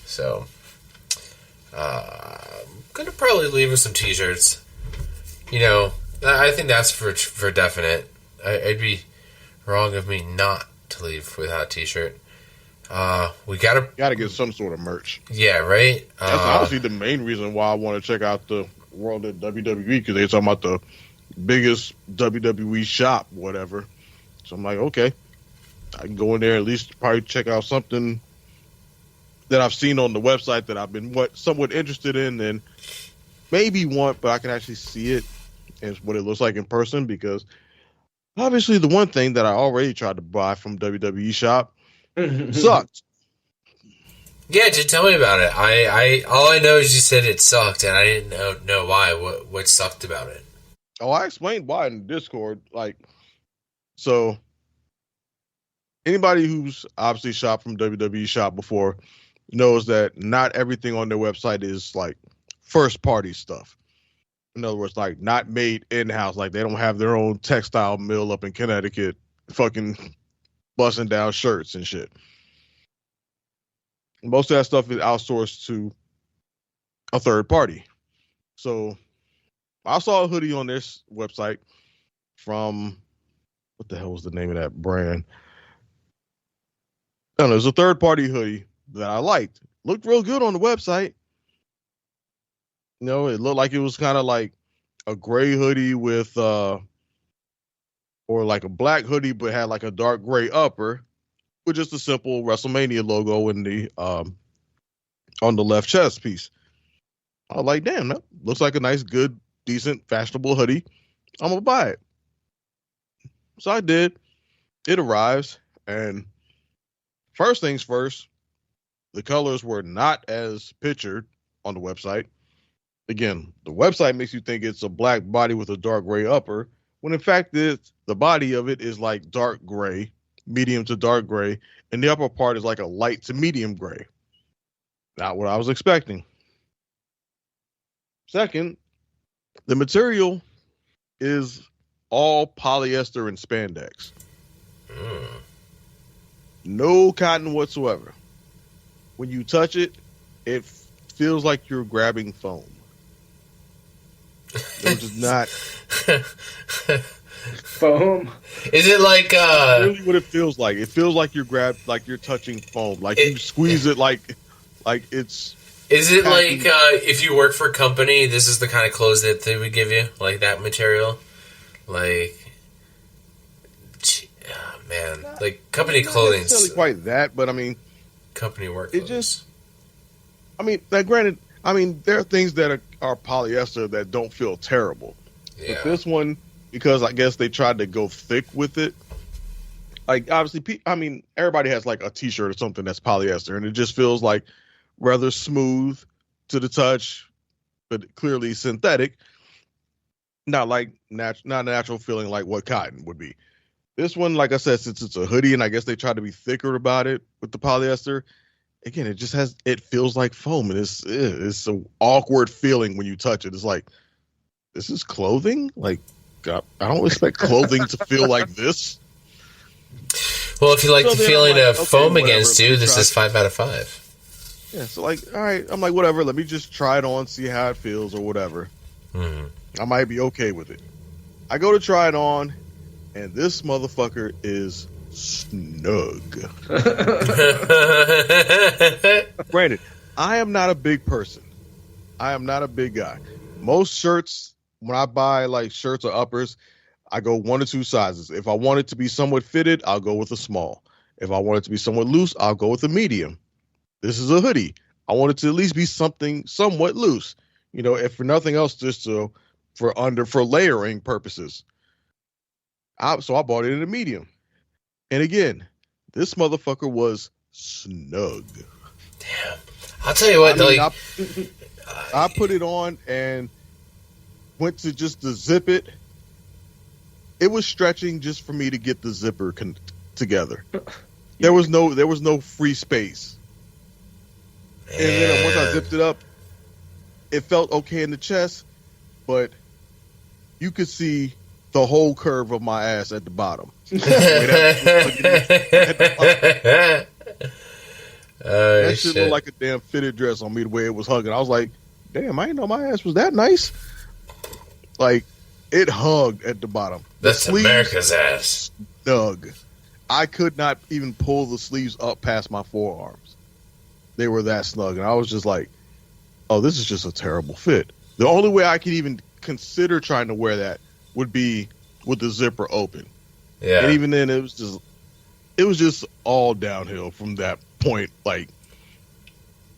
So, I'm gonna probably leave with some t-shirts. I think that's for definite. I'd be wrong of me not to leave without a t-shirt. We gotta get some sort of merch. Yeah, right. That's honestly the main reason why I want to check out the world at WWE, because they're talking about the biggest WWE shop, whatever. So I'm like, okay, I can go in there at least probably check out something that I've seen on the website that I've been somewhat interested in, and maybe want, but I can actually see it as what it looks like in person, because obviously the one thing that I already tried to buy from WWE Shop sucked. Yeah, just tell me about it. I all I know is you said it sucked, and I didn't know why. What sucked about it? Oh, I explained why in Discord. Like, so anybody who's obviously shopped from WWE Shop before knows that not everything on their website is like first party stuff. In other words, like not made in house. Like they don't have their own textile mill up in Connecticut, fucking busting down shirts and shit. Most of that stuff is outsourced to a third party. So I saw a hoodie on this website from, what the hell was the name of that brand? I don't know. It was a third party hoodie that I liked. Looked real good on the website. You know, it looked like it was kind of like a gray hoodie with, or like a black hoodie, but had like a dark gray upper with just a simple WrestleMania logo in the, on the left chest piece. I was like, damn, that looks like a nice, good, decent, fashionable hoodie. I'm going to buy it. So I did. It arrives, and first things first, the colors were not as pictured on the website. Again, the website makes you think it's a black body with a dark gray upper, when in fact the body of it is like dark gray, medium to dark gray, and the upper part is like a light to medium gray. Not what I was expecting. Second, the material is all polyester and spandex. No cotton whatsoever. When you touch it, it feels like you're grabbing foam. Which is not Foam. Is it like really what it feels like. It feels like you're touching foam. Like you squeeze it like it's. Is it like if you work for a company, this is the kind of clothes that they would give you, like that material, like, man, like company clothing. Not necessarily quite that, but I mean, company work. It just. I mean, now granted, there are things that are polyester that don't feel terrible. Yeah. But this one, because I guess they tried to go thick with it. Like obviously, everybody has like a T-shirt or something that's polyester, and it just feels like rather smooth to the touch, but clearly synthetic. Not like not a natural feeling like what cotton would be. This one, like I said, since it's a hoodie, and I guess they tried to be thicker about it with the polyester. Again, it feels like foam, and it's an awkward feeling when you touch it. It's like, this is clothing? Like, I don't expect clothing to feel like this. Well, if you like So the then feeling I'm like, of okay, foam whatever, against you, let me this try is 5 out of 5. Yeah, so like, all right, I'm like, whatever, let me just try it on, see how it feels or whatever. Mm-hmm. I might be okay with it. I go to try it on, and this motherfucker is snug. Granted, I am not a big person. I am not a big guy. Most shirts, when I buy like shirts or uppers, I go 1 or 2 sizes. If I want it to be somewhat fitted, I'll go with a small. If I want it to be somewhat loose, I'll go with a medium. This is a hoodie. I want it to at least be something somewhat loose. You know, if for nothing else, just for layering purposes. So I bought it in a medium. And again, this motherfucker was snug. Damn. I'll tell you what, I put it on and went to just to zip it. It was stretching just for me to get the zipper together. There was no free space. And then once I zipped it up, it felt okay in the chest, but you could see the whole curve of my ass at the bottom. That shit looked like a damn fitted dress on me the way it was hugging. I was like, damn, I didn't know my ass was that nice. Like, it hugged at the bottom. That's America's ass. Snug. I could not even pull the sleeves up past my forearms. They were that snug. And I was just like, oh, this is just a terrible fit. The only way I could even consider trying to wear that would be with the zipper open. Yeah. And even then, it was just all downhill from that point. Like,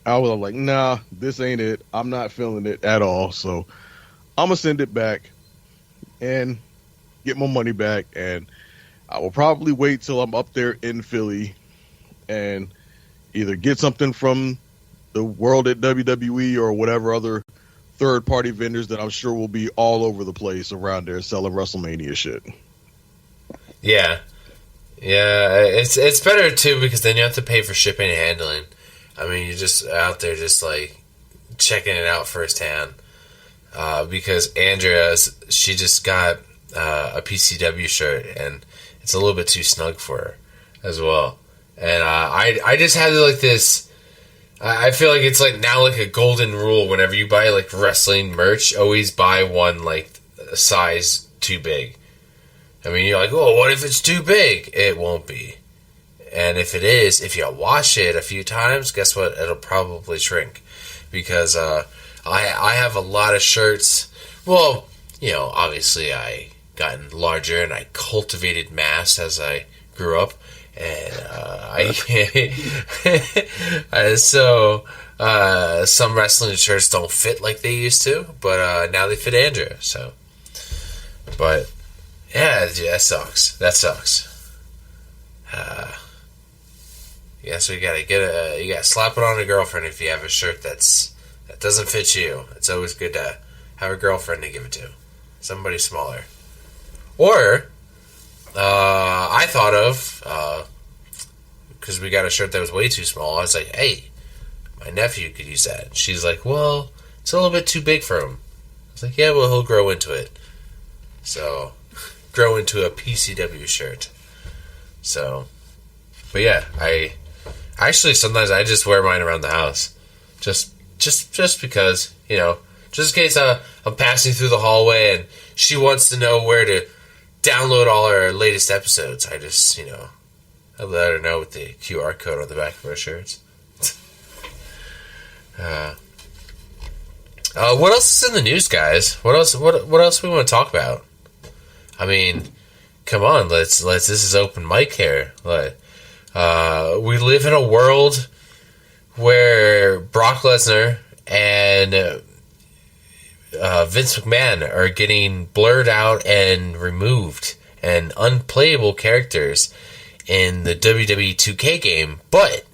I was like, nah, this ain't it. I'm not feeling it at all. So I'm going to send it back. and get my money back. And I will probably wait till I'm up there in Philly and either get something from the world at WWE or whatever other third-party vendors that I'm sure will be all over the place around there selling WrestleMania shit. Yeah. It's better too because then you have to pay for shipping and handling. I mean, you're just out there just like checking it out firsthand. Because Andrea, she just got a PCW shirt and it's a little bit too snug for her as well. And I just had like this. I feel like it's like now like a golden rule. Whenever you buy like wrestling merch, always buy one like a size too big. I mean, you're like, oh, what if it's too big? It won't be. And if it is, if you wash it a few times, guess what? It'll probably shrink. Because I have a lot of shirts. Well, you know, obviously I gotten larger and I cultivated mass as I grew up. And so some wrestling shirts don't fit like they used to, but now they fit Andrea. So, but yeah, that sucks. So you gotta slap it on a girlfriend if you have a shirt that doesn't fit you. It's always good to have a girlfriend to give it to, somebody smaller, or. I thought of, because we got a shirt that was way too small, I was like, hey, my nephew could use that. She's like, well, it's a little bit too big for him. I was like, yeah, well, he'll grow into it. So, grow into a PCW shirt. So, but yeah, I actually sometimes I just wear mine around the house. Just because, you know, just in case I'm passing through the hallway and she wants to know where to download all our latest episodes. I just, you know, I let her know with the QR code on the back of our shirts. What else is in the news, guys? What else we want to talk about? I mean, come on, let's this is open mic here. We live in a world where Brock Lesnar and Vince McMahon are getting blurred out and removed and unplayable characters in the WWE 2K game, but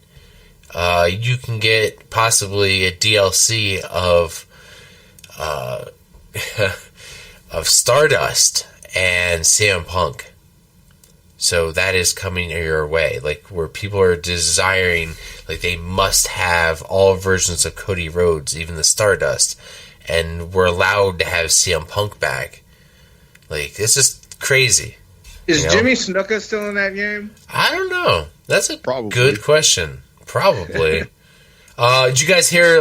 you can get possibly a DLC of Stardust and CM Punk. So that is coming your way, like where people are desiring, like they must have all versions of Cody Rhodes, even the Stardust. And we're allowed to have CM Punk back. Like, it's just crazy. Is Jimmy Snuka still in that game? I don't know. That's a good question. Probably. Did you guys hear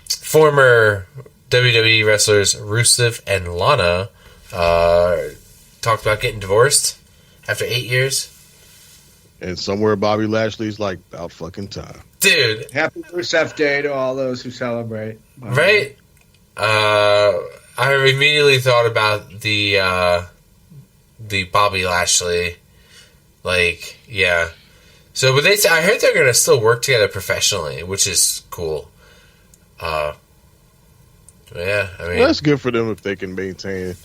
former WWE wrestlers Rusev and Lana talked about getting divorced after 8 years? And somewhere Bobby Lashley's like, about fucking time. Dude. Happy Rusev Day to all those who celebrate. Right? I immediately thought about the Bobby Lashley. Like, yeah. So, but I heard they're going to still work together professionally, which is cool. Yeah, I mean. Well, that's good for them if they can maintain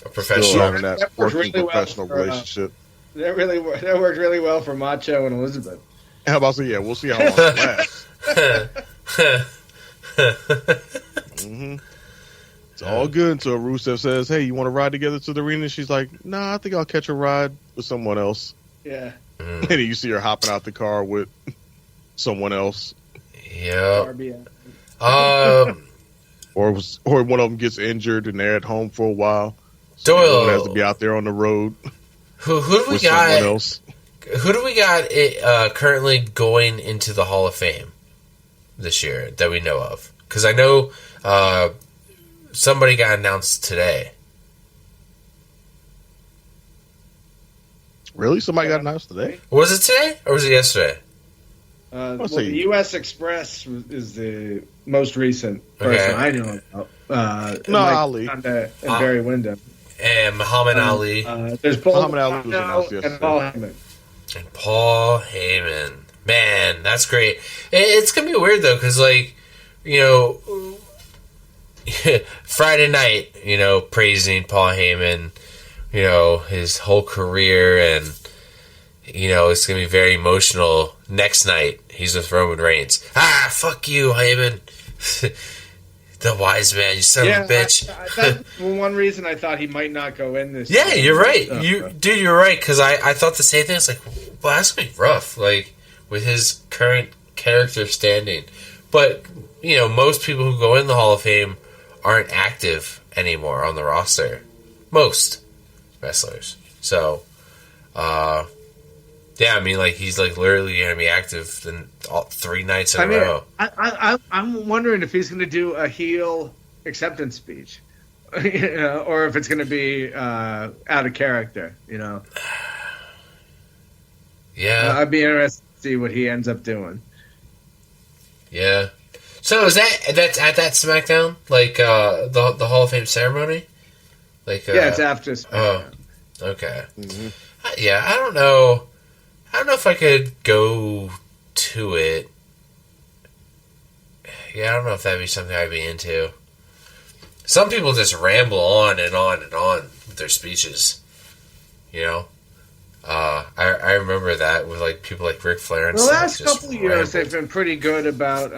a professional. Still having that working really professional relationship. That worked really well for Macho and Elizabeth. How about yeah? We'll see how long it lasts. It's all good until Rusev says, "Hey, you want to ride together to the arena?" She's like, "Nah, I think I'll catch a ride with someone else." Yeah. And then you see her hopping out the car with someone else. Yep. Or one of them gets injured and they're at home for a while. So Doyle has to be out there on the road. Who do we got? Else. Who do we got currently going into the Hall of Fame this year that we know of? Because I know somebody got announced today. Really? Somebody got announced today? Was it today or was it yesterday? The U.S. Express is the most recent person I know about. Ali. And Barry Windham. And Muhammad Ali. There's Muhammad Ali was announced yesterday. And Paul Heyman. And Paul Heyman. Man, that's great. It's going to be weird, though, because, like, you know, Friday night, praising Paul Heyman, his whole career, and it's gonna be very emotional. Next night, he's with Roman Reigns. Fuck you, Heyman. The wise man, you son of a bitch. That's one reason I thought he might not go in this. Yeah, you're right. You're right, because I thought the same thing. It's like, well, that's gonna be rough, like, with his current character standing. But, most people who go in the Hall of Fame aren't active anymore on the roster. Most wrestlers. So, yeah, I mean, like, he's, like, literally going to be active in 3 nights in a row. I'm wondering if he's going to do a heel acceptance speech, or if it's going to be out of character, Yeah. I'd be interested to see what he ends up doing. Yeah. So is that's at that SmackDown? Like, the Hall of Fame ceremony? Like, yeah, it's after SmackDown. Oh, okay. Mm-hmm. Yeah, I don't know if I could go to it. Yeah, I don't know if that'd be something I'd be into. Some people just ramble on and on and on with their speeches. I remember that with like people like Ric Flair and the stuff. last couple of years, they've been pretty good about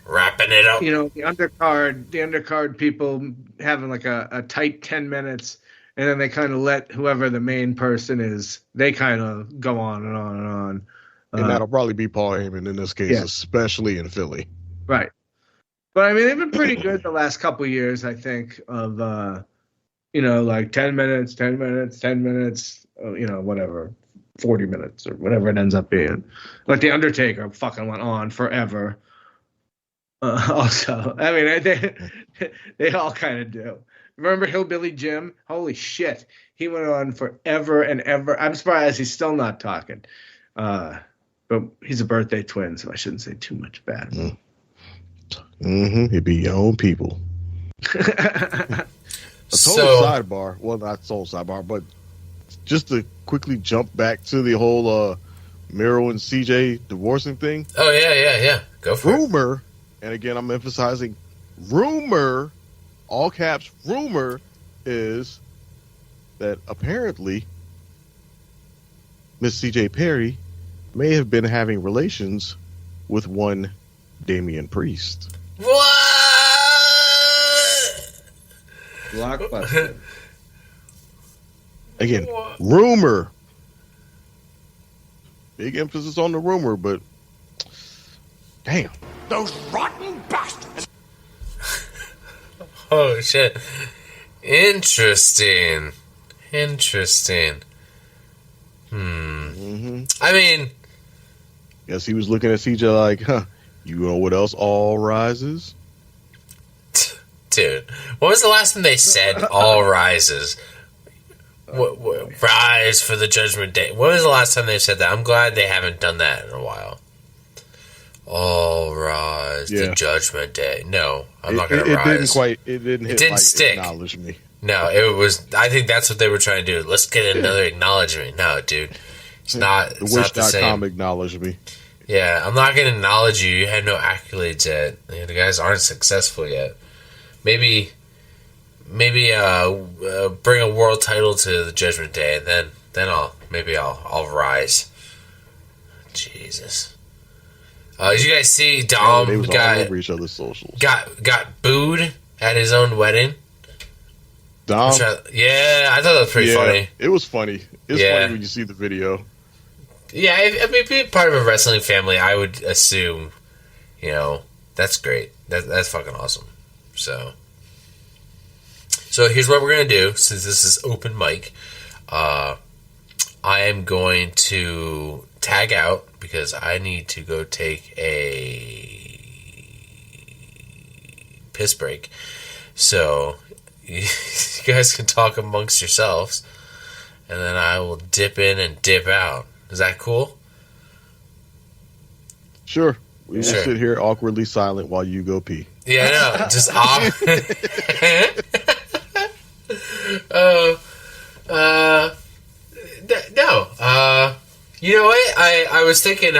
wrapping it up. The undercard people having like a tight 10 minutes. And then they kind of let whoever the main person is, they kind of go on and on and on. And that'll probably be Paul Heyman in this case, especially in Philly. Right. But, I mean, they've been pretty good the last couple of years, I think, of, like 10 minutes, whatever, 40 minutes or whatever it ends up being. Like The Undertaker fucking went on forever. Also, I mean, they all kind of do. Remember Hillbilly Jim? Holy shit. He went on forever and ever. I'm surprised he's still not talking. But he's a birthday twin, so I shouldn't say too much bad. Mm-hmm. It'd be your own people. A total sidebar. Well, not total sidebar, but just to quickly jump back to the whole Miro and CJ divorcing thing. Oh, yeah. Go for it. Rumor, and again, I'm emphasizing rumor, all caps, rumor is that apparently Miss CJ Perry may have been having relations with one Damian Priest. What? Blockbuster. Again, rumor. Big emphasis on the rumor, but damn. Those rotten bastards. Oh, shit. Interesting. Mm-hmm. I mean, Guess he was looking at CJ like, you know what else all rises? dude, when was the last time they said all rises? Rise for the Judgment Day. When was the last time they said that? I'm glad they haven't done that in a while. All rise, the Judgment Day. No, I'm not going to rise. It didn't stick. Acknowledge me. No, it was. I think that's what they were trying to do. Let's get another acknowledgement. No, dude, it's not. It's not the same. Wish.com acknowledged me. Yeah, I'm not going to acknowledge you. You had no accolades yet. The guys aren't successful yet. Maybe bring a world title to the Judgment Day, and then I'll rise. Jesus. Did you guys see Dom they was all over each other's socials. got booed at his own wedding? Dom? I thought that was pretty funny. It was funny. It's funny when you see the video. Yeah, I mean, being part of a wrestling family, I would assume, that's great. That's fucking awesome. So here's what we're going to do, since this is open mic. I am going to tag out because I need to go take a piss break. So you guys can talk amongst yourselves, and then I will dip in and dip out. Is that cool? Sure. We will sit here awkwardly silent while you go pee. Yeah, no, just no. You know what? I was thinking,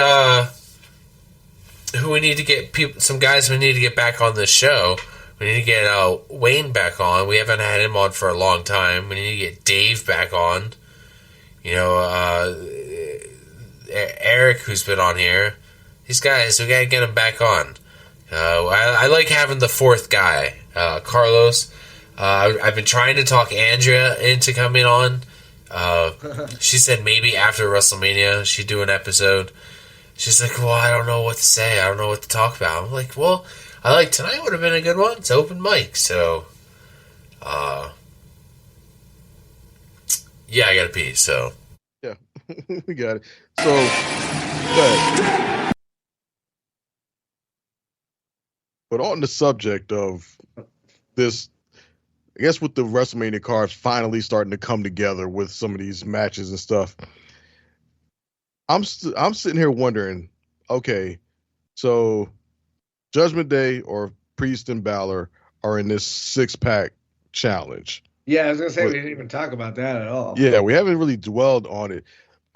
who we need to get some guys we need to get back on this show We need to get Wayne back on. We haven't had him on for a long time. We need to get Dave back on. You know, Eric, who's been on here. These guys, we got to get them back on. I like having the fourth guy, Carlos. I've been trying to talk Andrea into coming on. She said maybe after WrestleMania she'd do an episode. She's like, well, I don't know what to say. I don't know what to talk about. I'm like, well, tonight would have been a good one. It's open mic, so yeah, I gotta pee. So Yeah, we got it. So, but on the subject of this, I guess with the WrestleMania cards finally starting to come together with some of these matches and stuff, I'm sitting here wondering, okay, so Judgment Day or Priest and Balor are in this 6-pack challenge. Yeah, I was gonna say we didn't even talk about that at all. Yeah, we haven't really dwelled on it.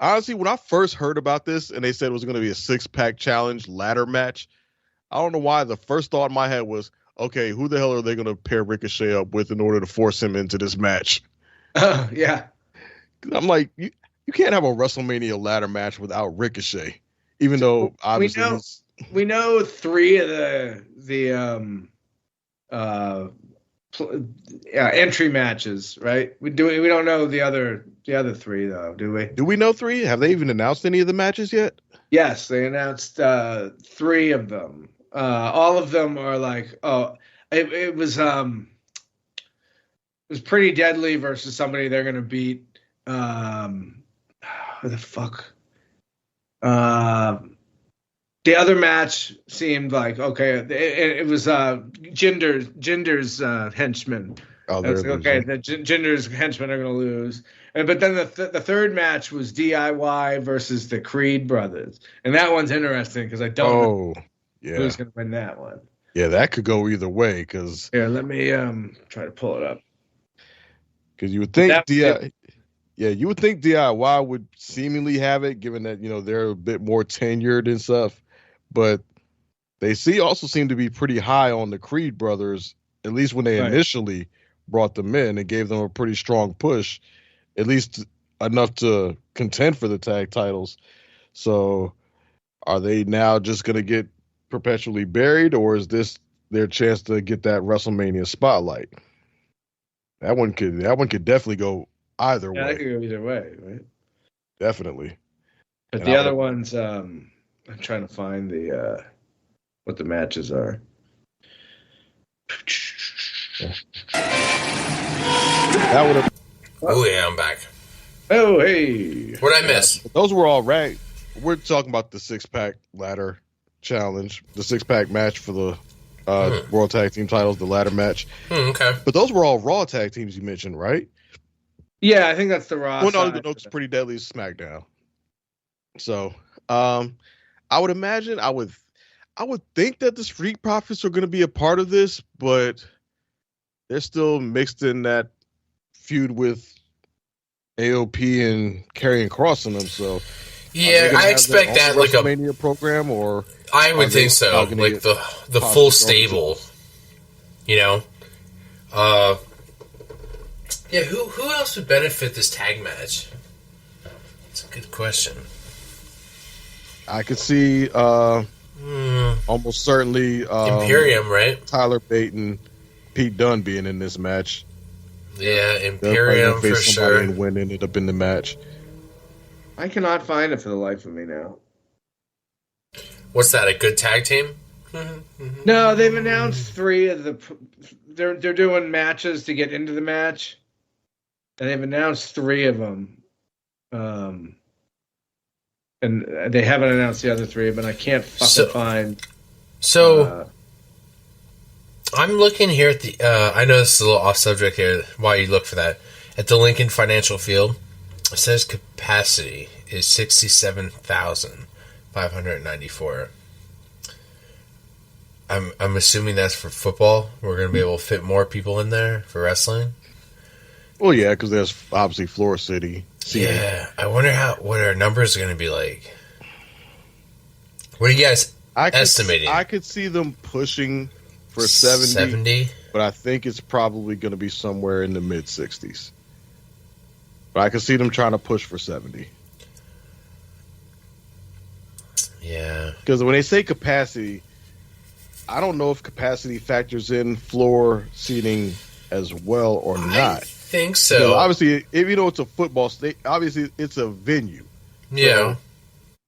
Honestly, when I first heard about this and they said it was going to be a 6-pack challenge ladder match, I don't know why the first thought in my head was, okay, who the hell are they going to pair Ricochet up with in order to force him into this match? Yeah. I'm like, you can't have a WrestleMania ladder match without Ricochet, even though obviously we know 3 of the entry matches, right? We don't know the other 3 though, do we? Do we know 3? Have they even announced any of the matches yet? Yes, they announced 3 of them. All of them are like, it was Pretty Deadly versus somebody they're gonna beat. Who the fuck? The other match seemed like okay. It was Jinder's henchman. Oh, Like, okay, the Jinder's henchmen are going to lose. But then the third match was DIY versus the Creed brothers, and that one's interesting because I don't know who's going to win that one. Yeah, that could go either way. Because here, let me try to pull it up. Because you would think you would think DIY would seemingly have it, given that they're a bit more tenured and stuff. But they also seem to be pretty high on the Creed brothers, at least when they initially brought them in and gave them a pretty strong push, at least enough to contend for the tag titles. So are they now just going to get perpetually buried, or is this their chance to get that WrestleMania spotlight? That one could definitely go either way. That could go either way, right? Definitely. But the other ones, I'm trying to find the what the matches are. That would have. Oh yeah, I'm back. Oh hey, What'd I miss? Those were all right. We're talking about the 6-pack ladder challenge, the 6-pack match for the World Tag Team titles, the ladder match. Okay. But those were all Raw tag teams you mentioned, right? Yeah, I think that's the Raw. Well, no, it's Pretty Deadly SmackDown. So, I would imagine, I would think that the Street Profits are going to be a part of this, but they're still mixed in that feud with AOP and Karrion Kross in them. So, yeah, I expect that like a WrestleMania program, or I would think so, like the full stable. Yeah, who else would benefit this tag match? That's a good question. I could see almost certainly Imperium, right? Tyler Bate and Pete Dunne being in this match. Yeah, Imperium for sure. And Win ended up in the match. I cannot find it for the life of me now. What's that? A good tag team? No, they've announced 3 of the. They're doing matches to get into the match, and they've announced 3 of them. And they haven't announced the other 3, but I can't find. So I'm looking here at the. I know this is a little off subject here. Why you look for that at the Lincoln Financial Field? It says capacity is 67,594. I'm assuming that's for football. We're going to be able to fit more people in there for wrestling. Well, yeah, because there's obviously Floor City. Yeah, I wonder what our numbers are going to be like. What are you guys estimating? I could see them pushing for 70, 70? but I think it's probably going to be somewhere in the mid 60s. But I can see them trying to push for 70. Yeah. Because when they say capacity, I don't know if capacity factors in floor seating as well or I not. think Because so. obviously, if you know it's a football state, obviously it's a venue. Yeah. So,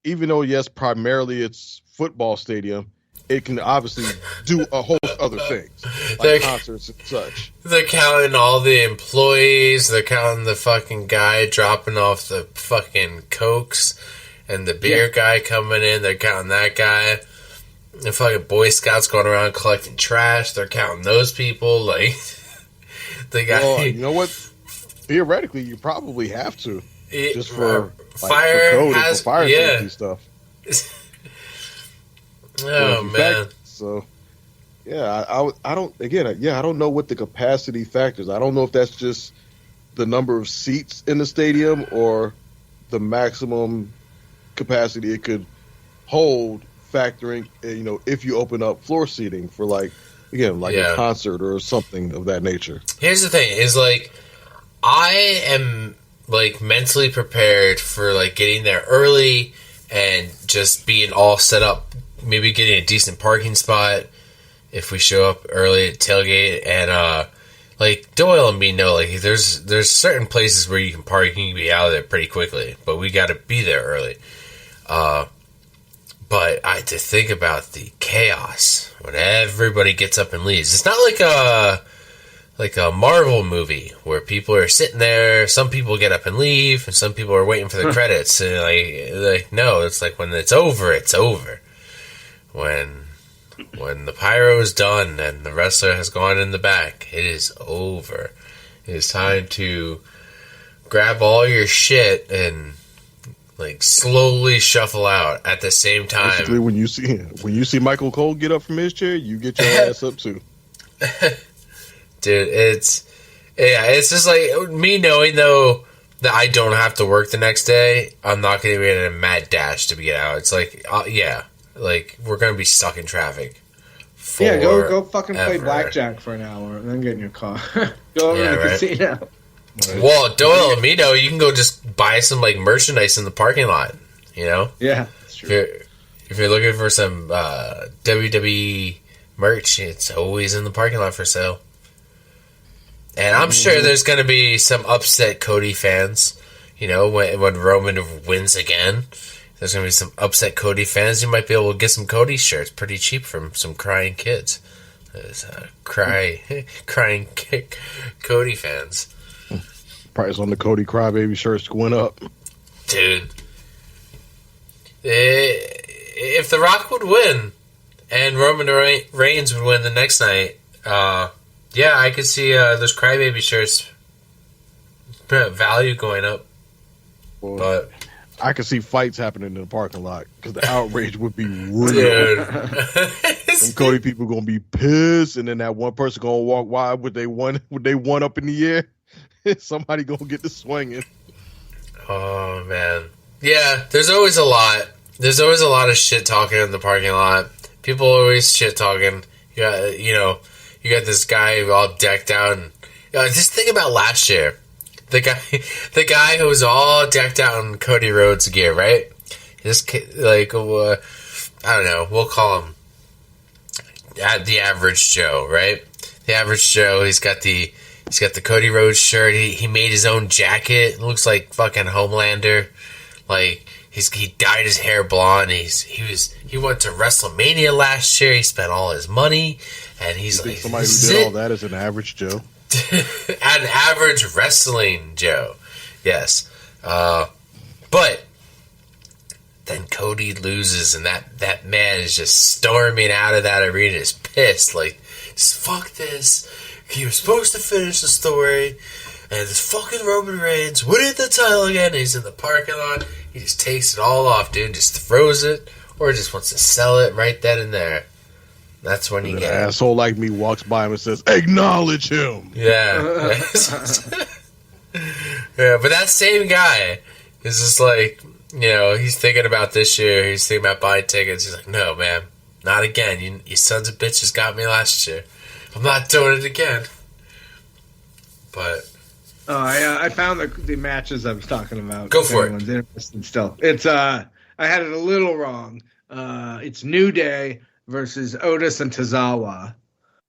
even though, yes, primarily it's football stadium, it can obviously do a host of other things, They're- like concerts and such. They're counting all the employees. They're counting the fucking guy dropping off the fucking Cokes and the beer guy coming in. They're counting that guy. The fucking Boy Scouts going around collecting trash. They're counting those people. Like, the guy. Well, you know what? Theoretically, you probably have to, just for fire for code and has for fire yeah. safety stuff. Oh In man. fact, so yeah, I don't again. Yeah, I don't know what the capacity factors. I don't know if that's just the number of seats in the stadium or the maximum capacity it could hold, factoring if you open up floor seating for like a concert or something of that nature. Here's the thing: is like I am like mentally prepared for like getting there early and just being all set up. Maybe getting a decent parking spot if we show up early at tailgate, and like Doyle and me know like there's certain places where you can park, you can be out of there pretty quickly, but we got to be there early. But I had to think about the chaos when everybody gets up and leaves. It's not like a Marvel movie where people are sitting there. Some people get up and leave, and some people are waiting for the credits. And like no, it's like when it's over, it's over. When the pyro is done and the wrestler has gone in the back, it is over. It is time to grab all your shit and like slowly shuffle out at the same time. Basically, when you see Michael Cole get up from his chair, you get your ass up too. Dude, it's just like me knowing though that I don't have to work the next day. I'm not going to be in a mad dash to get out. It's like like we're going to be stuck in traffic. Yeah, go fucking play forever. blackjack for an hour and then get in your car. Go over Yeah, to the right. casino. Well, Doyle and me know you can go just buy some like merchandise in the parking lot. You know, Yeah, that's true. if you're looking for some WWE merch, it's always in the parking lot for sale. And I'm sure there's going to be some upset Cody fans. You know, when Roman wins again, there's going to be some upset Cody fans. You might be able to get some Cody shirts pretty cheap from some crying kids. There's crying Cody fans. Price on the Cody Crybaby shirts went up. Dude. If The Rock would win and Roman Reigns would win the next night, yeah, I could see those Crybaby shirts value going up. Well, But I could see fights happening in the parking lot because the outrage would be real. dude, Some Cody people gonna be pissed, and then that one person gonna walk wide with they one up in the air. Somebody gonna get the swinging. oh man, yeah. There's always a lot. There's always a lot of shit talking in the parking lot. People always shit talking. You got this guy all decked out. And just think about last year. The guy who was all decked out in Cody Rhodes gear, right? Just like I don't know. We'll call him the average Joe, right? The average Joe. He's got the Cody Rhodes shirt. He made his own jacket. It looks like fucking Homelander. Like he dyed his hair blonde. He went to WrestleMania last year. He spent all his money, and he's You think like somebody who did all that is an average Joe? an average wrestling Joe, yes. But then Cody loses, and that man is just storming out of that arena, is pissed, like, just fuck this. He was supposed to finish the story, and this fucking Roman Reigns winning the title again. And he's in the parking lot. He just takes it all off, dude. Just throws it, or just wants to sell it right then and there. That's when you An get it. asshole like me walks by him and says, "Acknowledge him." Yeah. Yeah, but that same guy is just like, he's thinking about this year. He's thinking about buying tickets. He's like, no, man. Not again. You sons of bitches got me last year. I'm not doing it again. But I found the matches I was talking about. Go for it. Anyone's interested still. It's I had it a little wrong. It's New Day versus Otis and Tozawa.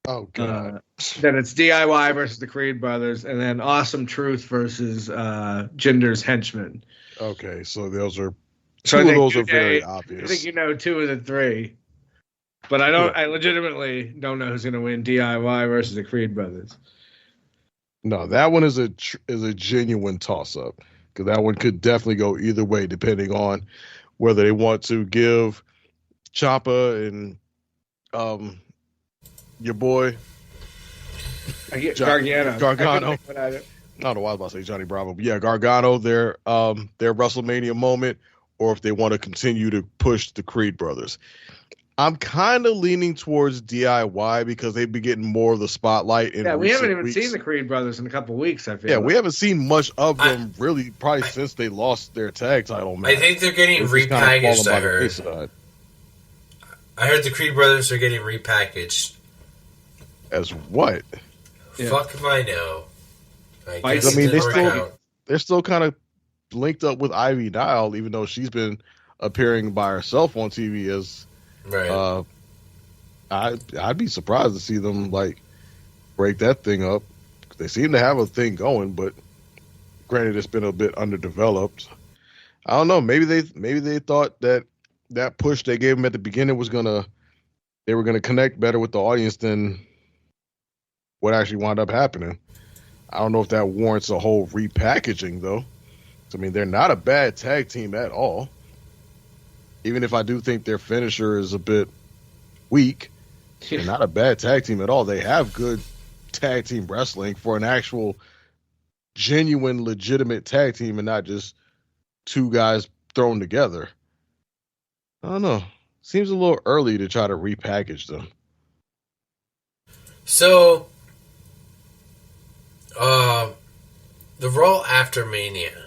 Oh god. Then it's DIY versus the Creed Brothers, and then Awesome Truth versus Jinder's Henchmen. Okay, so those are So I two of think those New are very Day- obvious. I think you know 2 of the 3, but I don't. I legitimately don't know who's going to win DIY versus the Creed Brothers. No, that one is a genuine toss up because that one could definitely go either way depending on whether they want to give Ciampa and your boy I get Gargano. Gargano. I don't know why I was about to say Johnny Bravo, but yeah, Gargano their WrestleMania moment, or if they want to continue to push the Creed Brothers. I'm kind of leaning towards DIY because they've been getting more of the spotlight. In Yeah, we haven't even weeks. seen the Creed Brothers in a couple weeks. I feel. Yeah, we haven't seen much of them really, probably since they lost their tag title match. I think they're getting It's just kinda repackaged. fallen by I the heard. wayside. I heard the Creed Brothers are getting repackaged. As what? Yeah. Fuck if I know. I Fights. guess I mean, it they didn't still- work out. They're still kind of linked up with Ivy Nile, even though she's been appearing by herself on TV as. Right. I'd be surprised to see them like break that thing up. They seem to have a thing going, but granted, it's been a bit underdeveloped. I don't know. Maybe they thought that push they gave them at the beginning they were gonna connect better with the audience than what actually wound up happening. I don't know if that warrants a whole repackaging though. I mean, they're not a bad tag team at all. Even if I do think their finisher is a bit weak, they're not a bad tag team at all. They have good tag team wrestling for an actual genuine, legitimate tag team and not just 2 guys thrown together. I don't know. Seems a little early to try to repackage them. So, the Raw after Mania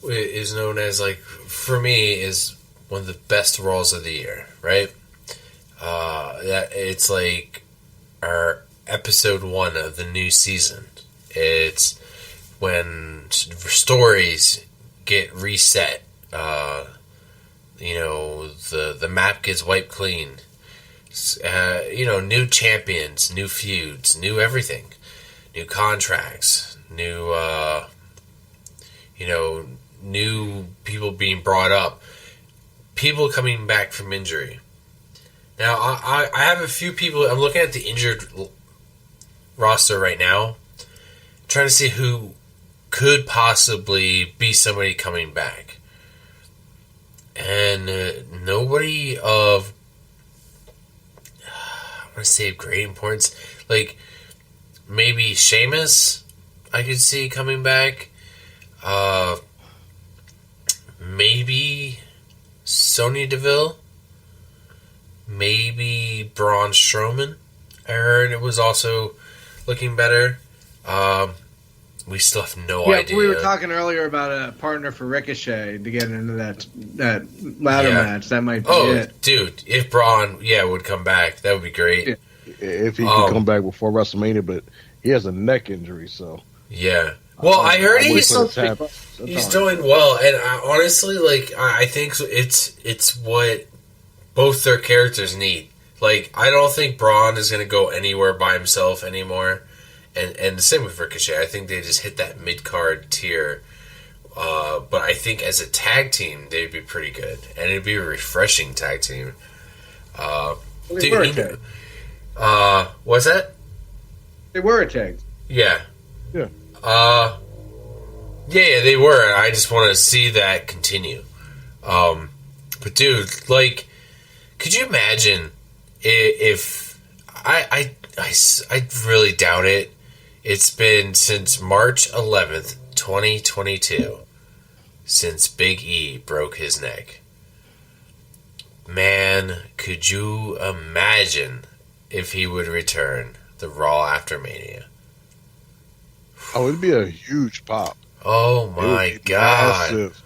is known as, like, for me, is one of the best Raws of the year, right? That it's like our episode 1 of the new season. It's when stories get reset. The map gets wiped clean. New champions, new feuds, new everything, new contracts, new people being brought up, people coming back from injury. Now, I have a few people. I'm looking at the injured roster right now, trying to see who could possibly be somebody coming back. And nobody of, I want to say, great importance. Like, maybe Sheamus, I could see coming back. Maybe Sonya Deville. Maybe Braun Strowman. I heard it was also looking better. We still have no idea. We were talking earlier about a partner for Ricochet to get into that ladder match. That might be it. Dude, if Braun, would come back, that would be great. Yeah. If he can come back before WrestleMania, but he has a neck injury, so. Yeah. Well, I heard he's He's doing well, and honestly, like, I think it's what both their characters need. Like, I don't think Braun is going to go anywhere by himself anymore, and the same with Ricochet. I think they just hit that mid-card tier, but I think as a tag team, they'd be pretty good, and it'd be a refreshing tag team. They were a tag. What's that? They were a tag. Yeah. Yeah. Yeah, they were. I just want to see that continue. But dude, like, could you imagine if I really doubt it. It's been since March 11th, 2022, since Big E broke his neck. Man, could you imagine if he would return the Raw after Mania? Oh, it'd be a huge pop. Oh my god! Massive.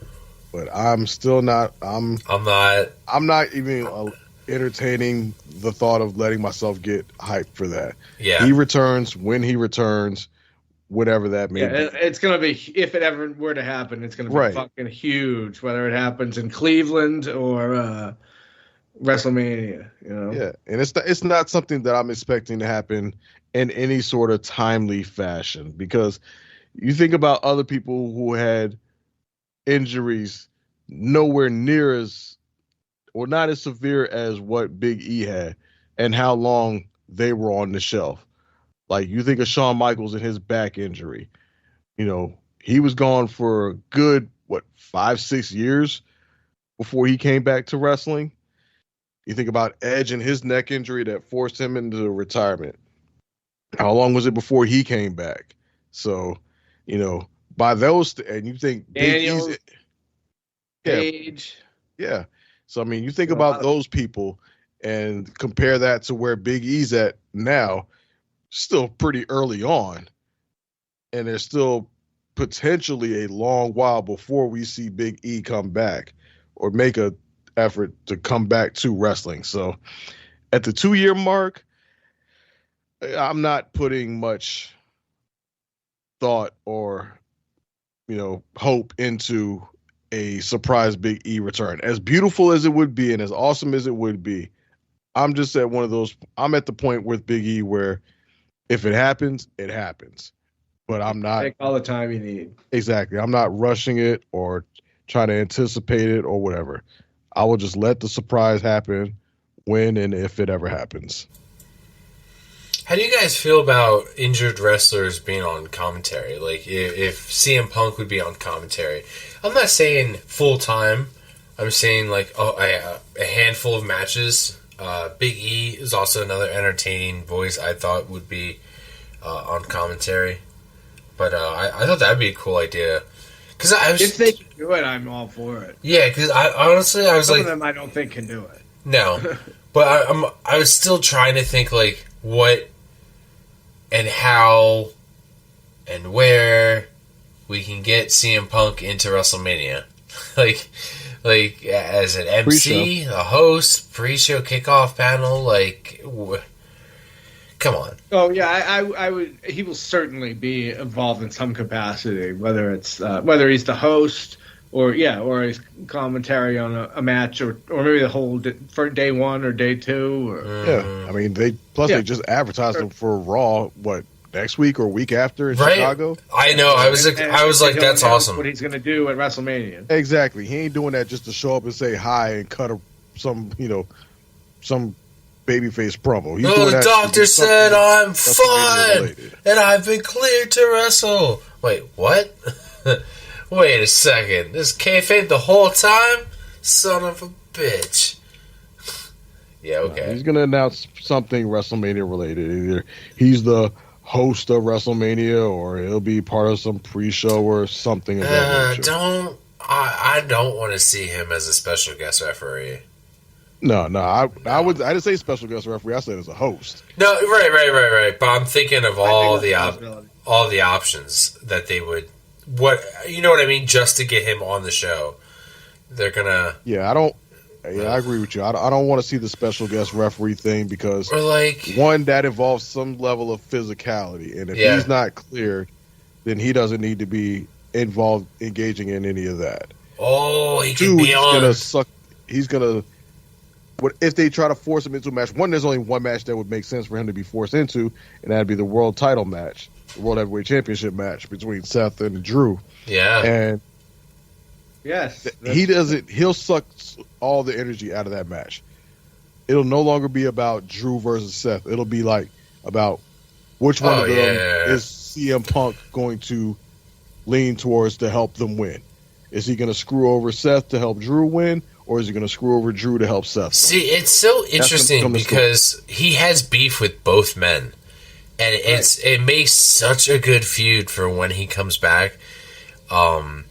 But I'm still not. I'm not not even entertaining the thought of letting myself get hyped for that. Yeah. He returns when he returns, whatever that may be. It's gonna be, if it ever were to happen, it's gonna be Right. fucking huge. Whether it happens in Cleveland or WrestleMania, you know. Yeah, and it's not something that I'm expecting to happen in any sort of timely fashion, because you think about other people who had injuries nowhere near as, or not as severe as what Big E had, and how long they were on the shelf. Like, you think of Shawn Michaels and his back injury. You know, he was gone for a good, 5-6 years before he came back to wrestling. You think about Edge and his neck injury that forced him into retirement. How long was it before he came back? So, you know, by those, and you think Big Daniels, E's, Page. yeah. So, I mean, you think about those people and compare that to where Big E's at now, still pretty early on. And there's still potentially a long while before we see Big E come back or make a effort to come back to wrestling. So at the 2-year mark, I'm not putting much thought or, you know, hope into a surprise Big E return. As beautiful as it would be and as awesome as it would be, I'm just at I'm at the point with Big E where if it happens, it happens. But I'm not. Take all the time you need. Exactly. I'm not rushing it or trying to anticipate it or whatever. I will just let the surprise happen when and if it ever happens. How do you guys feel about injured wrestlers being on commentary? Like, if CM Punk would be on commentary. I'm not saying full time. I'm saying, like, a handful of matches. Big E is also another entertaining voice I thought would be on commentary. But I thought that would be a cool idea. Cause if they can do it, I'm all for it. Yeah, because I was Some like... of them I don't think can do it. No. But I was still trying to think, like, what and how and where we can get CM Punk into WrestleMania. like as an MC, a host, pre-show kickoff panel, like... Come on. Oh yeah, I would. He will certainly be involved in some capacity, whether it's whether he's the host or his commentary on a match or maybe the whole for day one or day two. Or, Yeah, I mean they just advertised him for Raw next week or week after in Chicago. I know. I was like, that's awesome. What he's going to do at WrestleMania? Exactly. He ain't doing that just to show up and say hi and cut some babyface promo. The doctor said I'm fine and I've been cleared to wrestle. Wait, what? Wait a second. This kayfabe the whole time? Son of a bitch. Yeah, okay. He's going to announce something WrestleMania related. Either he's the host of WrestleMania or he'll be part of some pre-show or something of that nature. I don't want to see him as a special guest referee. No, I didn't say special guest referee. I said as a host. No, right. But I'm thinking of all the options that they would. You know what I mean? Just to get him on the show, they're gonna. Yeah, I agree with you. I don't want to see the special guest referee thing because one, that involves some level of physicality, and if he's not cleared, then he doesn't need to be involved engaging in any of that. Oh, he can be on. He's gonna. If they try to force him into a match, there's only one match that would make sense for him to be forced into, and that'd be the world title match, the World Heavyweight Championship match between Seth and Drew. Yeah. And yes, he'll suck all the energy out of that match. It'll no longer be about Drew versus Seth. It'll be like about which one of them is CM Punk going to lean towards to help them win. Is he going to screw over Seth to help Drew win? Or is he going to screw over Drew to help Seth? See, it's so interesting because he has beef with both men. And it makes such a good feud for when he comes back. I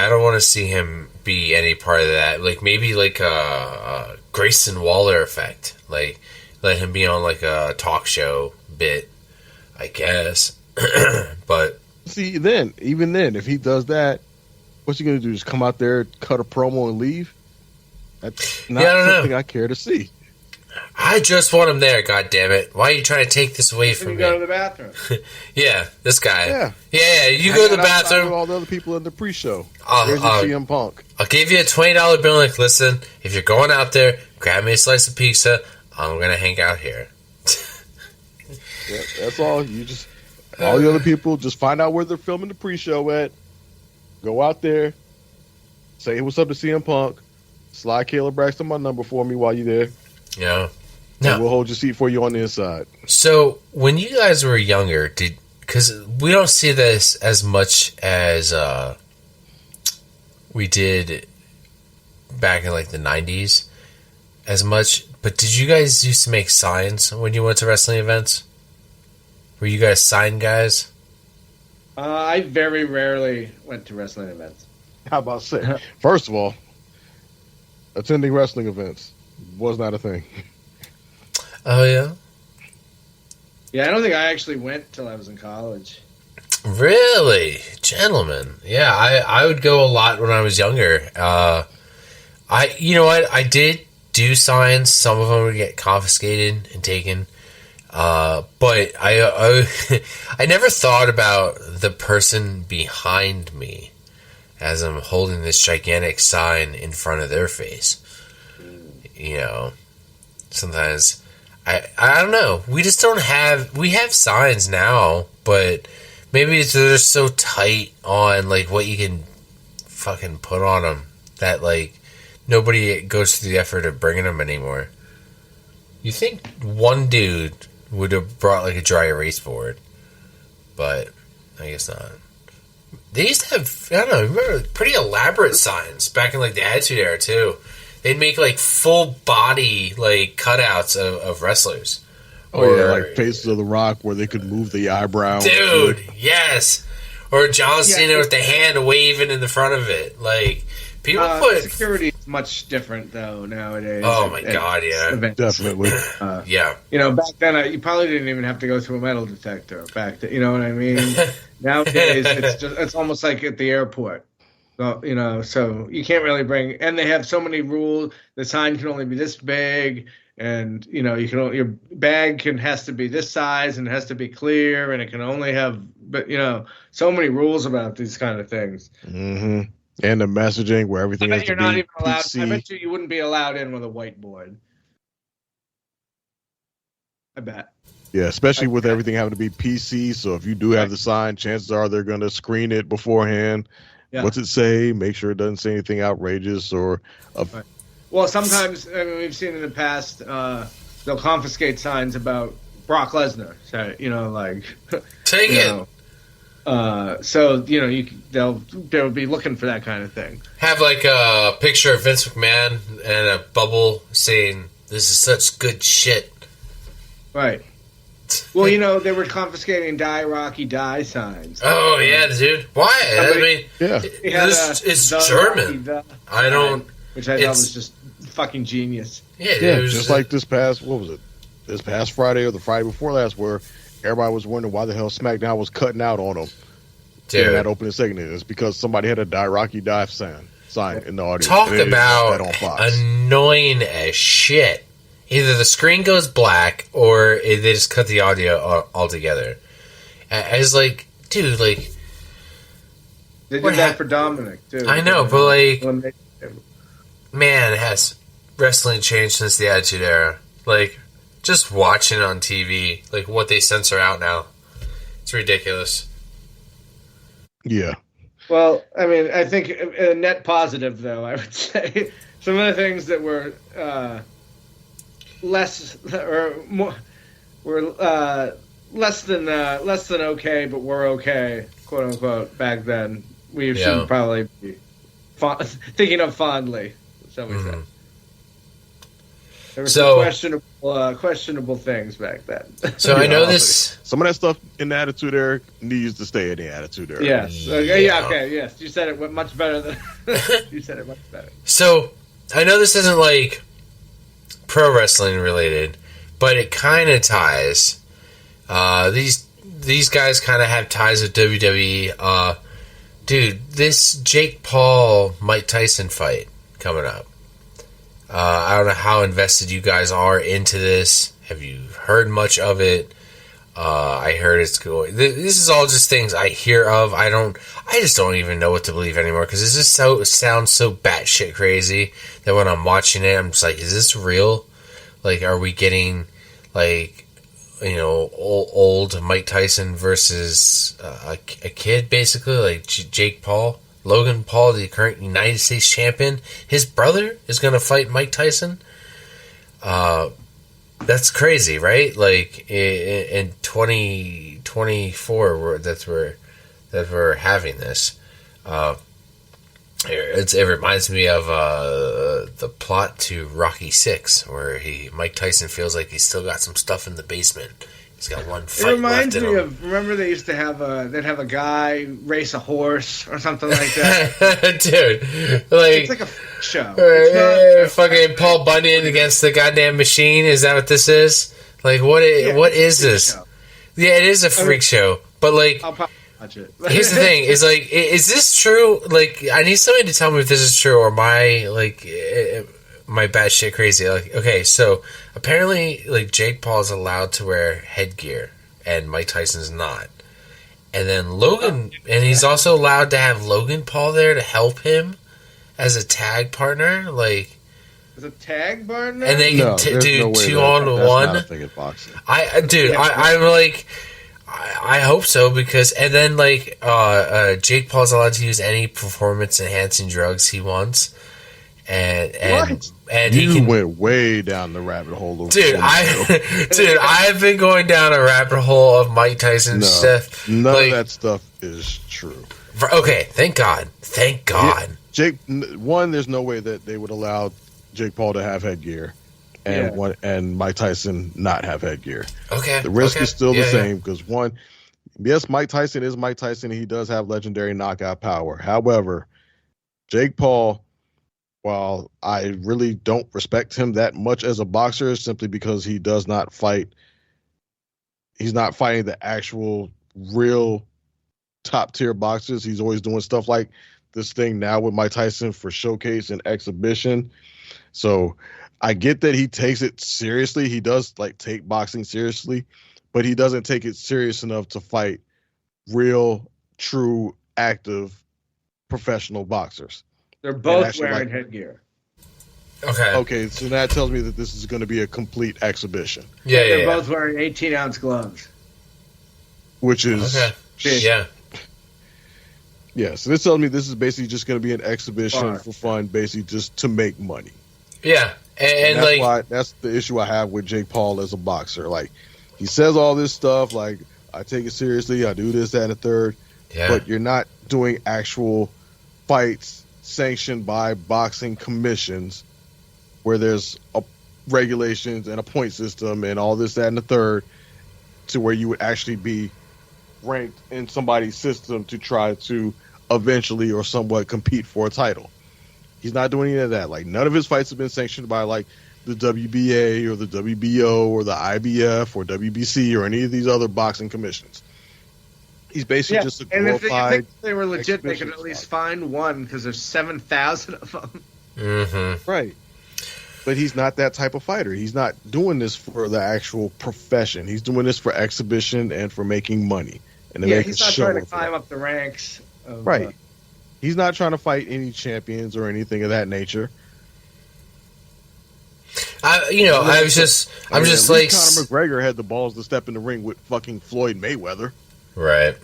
don't want to see him be any part of that. Like, maybe like a Grayson Waller effect. Like, let him be on like a talk show bit, I guess. But... See, even then, if he does that, what's he going to do? Just come out there, cut a promo, and leave? That's not Yeah, I don't know. something I care to see. I just want him there, God damn it! Why are you trying to take this away When from you me? go to the bathroom. Yeah, this guy. Yeah. You go to the Hanging outside with bathroom. all the other people in the pre-show. I'll- There's your I'll- CM Punk. I'll give you a $20 bill. Like, listen, if you're going out there, grab me a slice of pizza. I'm gonna hang out here. Yeah, that's all. You just all the other people just find out where they're filming the pre-show at. Go out there, say what's up to CM Punk. Slide Caleb Braxton my number for me while you're there. Yeah. And No. we'll hold your seat for you on the inside. So when you guys were younger, because we don't see this as much as we did back in like the 90s as much, but did you guys used to make signs when you went to wrestling events? Were you guys sign guys? I very rarely went to wrestling events. How about say? First of all, attending wrestling events was not a thing. Oh yeah, Yeah, I don't think I actually went till I was in college. really, gentlemen. Yeah, I would go a lot when I was younger. You know what, I did do signs. Some of them would get confiscated and taken. But I I never thought about the person behind me as I'm holding this gigantic sign in front of their face. You know, sometimes I don't know. We just don't have. We have signs now, but maybe they're so tight on like what you can fucking put on them that like nobody goes through the effort of bringing them anymore. You think one dude would have brought like a dry erase board, but I guess not. They used to have, I don't know, remember pretty elaborate signs back in like the Attitude Era too. They'd make like full body like cutouts of wrestlers. Oh yeah, like Faces of the Rock, where they could move the eyebrow. Dude, yes. Or John Cena with the hand waving in the front of it. Like people put security is much different though nowadays. Oh my God, yeah. events. Definitely. Yeah. You know, back then you probably didn't even have to go through a metal detector. Back then, you know what I mean? Nowadays, it's almost like at the airport. So, you know, so you can't really bring, and they have so many rules. The sign can only be this big, and you know, your bag has to be this size, and it has to be clear, and it can only have, but you know, so many rules about these kind of things. Mm-hmm. And the messaging where everything I has bet to you're not be even allowed. PC. I bet you wouldn't be allowed in with a whiteboard. I bet. Yeah, especially with everything having to be PC. So if you do have the sign, chances are they're going to screen it beforehand. Yeah. What's it say? Make sure it doesn't say anything outrageous or. Well, sometimes I mean, we've seen in the past they'll confiscate signs about Brock Lesnar. So you know, like take you it. know, so you know, they'll be looking for that kind of thing. Have like a picture of Vince McMahon and a bubble saying, "This is such good shit." Right. Well, you know, they were confiscating "Die Rocky Die" signs. Oh yeah, dude. Why? I mean, Yeah. They had, it's "The German. Rocky, the" I don't. which I thought it's- was just fucking genius. Yeah, Yeah, it was just like this past, what was it? This past Friday or the Friday before last, where everybody was wondering why the hell SmackDown was cutting out on them in that dude. opening segment. It's because somebody had a Die Rocky Die sign in the audience. Talk and they didn't want about that on Fox. annoying as shit. Either the screen goes black or they just cut the audio altogether. As like, dude, like They What did that hap- for Dominic too. I know, but, like- When they- man, has wrestling changed since the Attitude Era? Like, just watching on TV, like what they censor out now, it's ridiculous. Yeah. Well, I mean, I think a net positive, though, I would say some of the things that were less or more were less than okay, but were okay, quote unquote, back then. We should probably be thinking of fondly, shall we say? There were some questionable things back then. So I Yeah, know honestly. this. Some of that stuff in the Attitude Era needs to stay in the Attitude Era. Yes. Okay. Yes. You said it much better than you said it much better. So I know this isn't like pro wrestling related, but it kind of ties. These guys kind of have ties with WWE. Dude, this Jake Paul Mike Tyson fight coming up. I don't know how invested you guys are into this. Have you heard much of it? I heard it's going. This is all just things I hear of. I just don't even know what to believe anymore because it just sounds so batshit crazy that when I'm watching it, I'm just like, is this real? Like, are we getting like, old Mike Tyson versus a kid, basically, like Jake Paul, Logan Paul, the current United States champion? His brother is going to fight Mike Tyson. That's crazy, right? Like in 2024, that we're having this. It reminds me of the plot to Rocky 6, where Mike Tyson feels like he's still got some stuff in the basement. He's got one fight It reminds left in me him. of, remember they used to have they'd have a guy race a horse or something like that. Dude, like, It's like a show. It's not, fucking Paul Bunyan against the goddamn machine. Is that what this is? Like, what is this? show. Yeah, it is a freak show. But like, I'll probably watch it. here's the thing: is like, is this true? Like, I need somebody to tell me if this is true or my batshit crazy. Like, okay, so apparently, like, Jake Paul is allowed to wear headgear, and Mike Tyson's not. And then Logan, and he's also allowed to have Logan Paul there to help him as a tag partner, like. Is a tag partner? And they No, can there's do no way two that- on that's one. not a thing in boxing. I'm like, I hope so, because, and then like, Jake Paul's allowed to use any performance enhancing drugs he wants, and he You can. went way down the rabbit hole. Of Dude, I've been going down a rabbit hole of Mike Tyson no, stuff. none like, of that stuff is true. Okay, thank God. Jake, one, there's no way that they would allow Jake Paul to have headgear, and and Mike Tyson not have headgear. Okay, The risk okay. is still Yeah, the yeah. same because one, yes, Mike Tyson is Mike Tyson. He does have legendary knockout power. However, Jake Paul, while I really don't respect him that much as a boxer, simply because he does not fight, he's not fighting the actual real top tier boxers. He's always doing stuff like this thing now with Mike Tyson for showcase and exhibition. So I get that he takes it seriously. He does like take boxing seriously, but he doesn't take it serious enough to fight real, true, active, professional boxers. They're both actually, wearing like- headgear. Okay. Okay, so that tells me that this is going to be a complete exhibition, Yeah, They're yeah. both wearing 18-ounce gloves. which is Okay. Big. Yeah. yeah. So this tells me this is basically just going to be an exhibition Fun. for fun, basically just to make money. Yeah. And that's like, why that's the issue I have with Jake Paul as a boxer. Like he says all this stuff, like I take it seriously, I do this, that, and the third, yeah. but you're not doing actual fights sanctioned by boxing commissions where there's regulations and a point system and all this, that, and the third, to where you would actually be ranked in somebody's system to try to eventually or somewhat compete for a title. He's not doing any of that. Like none of his fights have been sanctioned by like the WBA or the WBO or the IBF or WBC or any of these other boxing commissions. He's basically just a and if glorified. they were legit, they could exhibition at least spot. find one because there's 7,000 of them. Mm-hmm. Right. But he's not that type of fighter. He's not doing this for the actual profession. He's doing this for exhibition and for making money and to make He's a not show. trying to of it. climb up the ranks. Of, Right. He's not trying to fight any champions or anything of that nature. I'm just At like, least Conor McGregor had the balls to step in the ring with fucking Floyd Mayweather. right.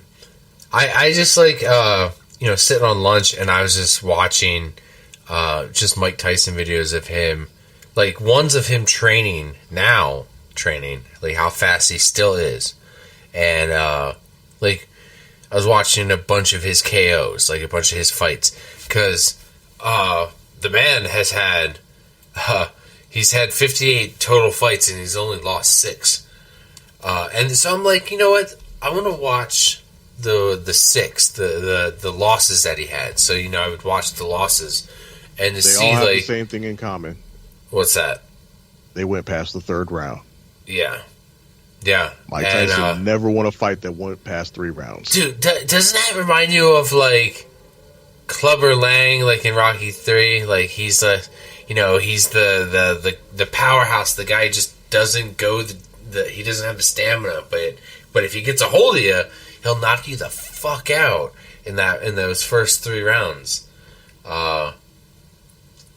I just like, sitting on lunch and I was just watching, just Mike Tyson videos of him, like ones of him training, like how fast he still is. And, like, I was watching a bunch of his KOs, like a bunch of his fights, because, the man has had, he's had 58 total fights and he's only lost 6. And so I'm like, you know what? I want to watch the 6, the losses that he had. So, I would watch the losses and to They see all have the like, same thing in common. what's that? They went past the third round. Yeah. Yeah. Mike And, Tyson never won a fight that went past 3 rounds. dude, doesn't that remind you of like Clubber Lang, like in Rocky 3? Like he's he's the powerhouse. The guy just doesn't go he doesn't have the stamina, but if he gets a hold of you, he'll knock you the fuck out in those first 3 rounds. Yeah,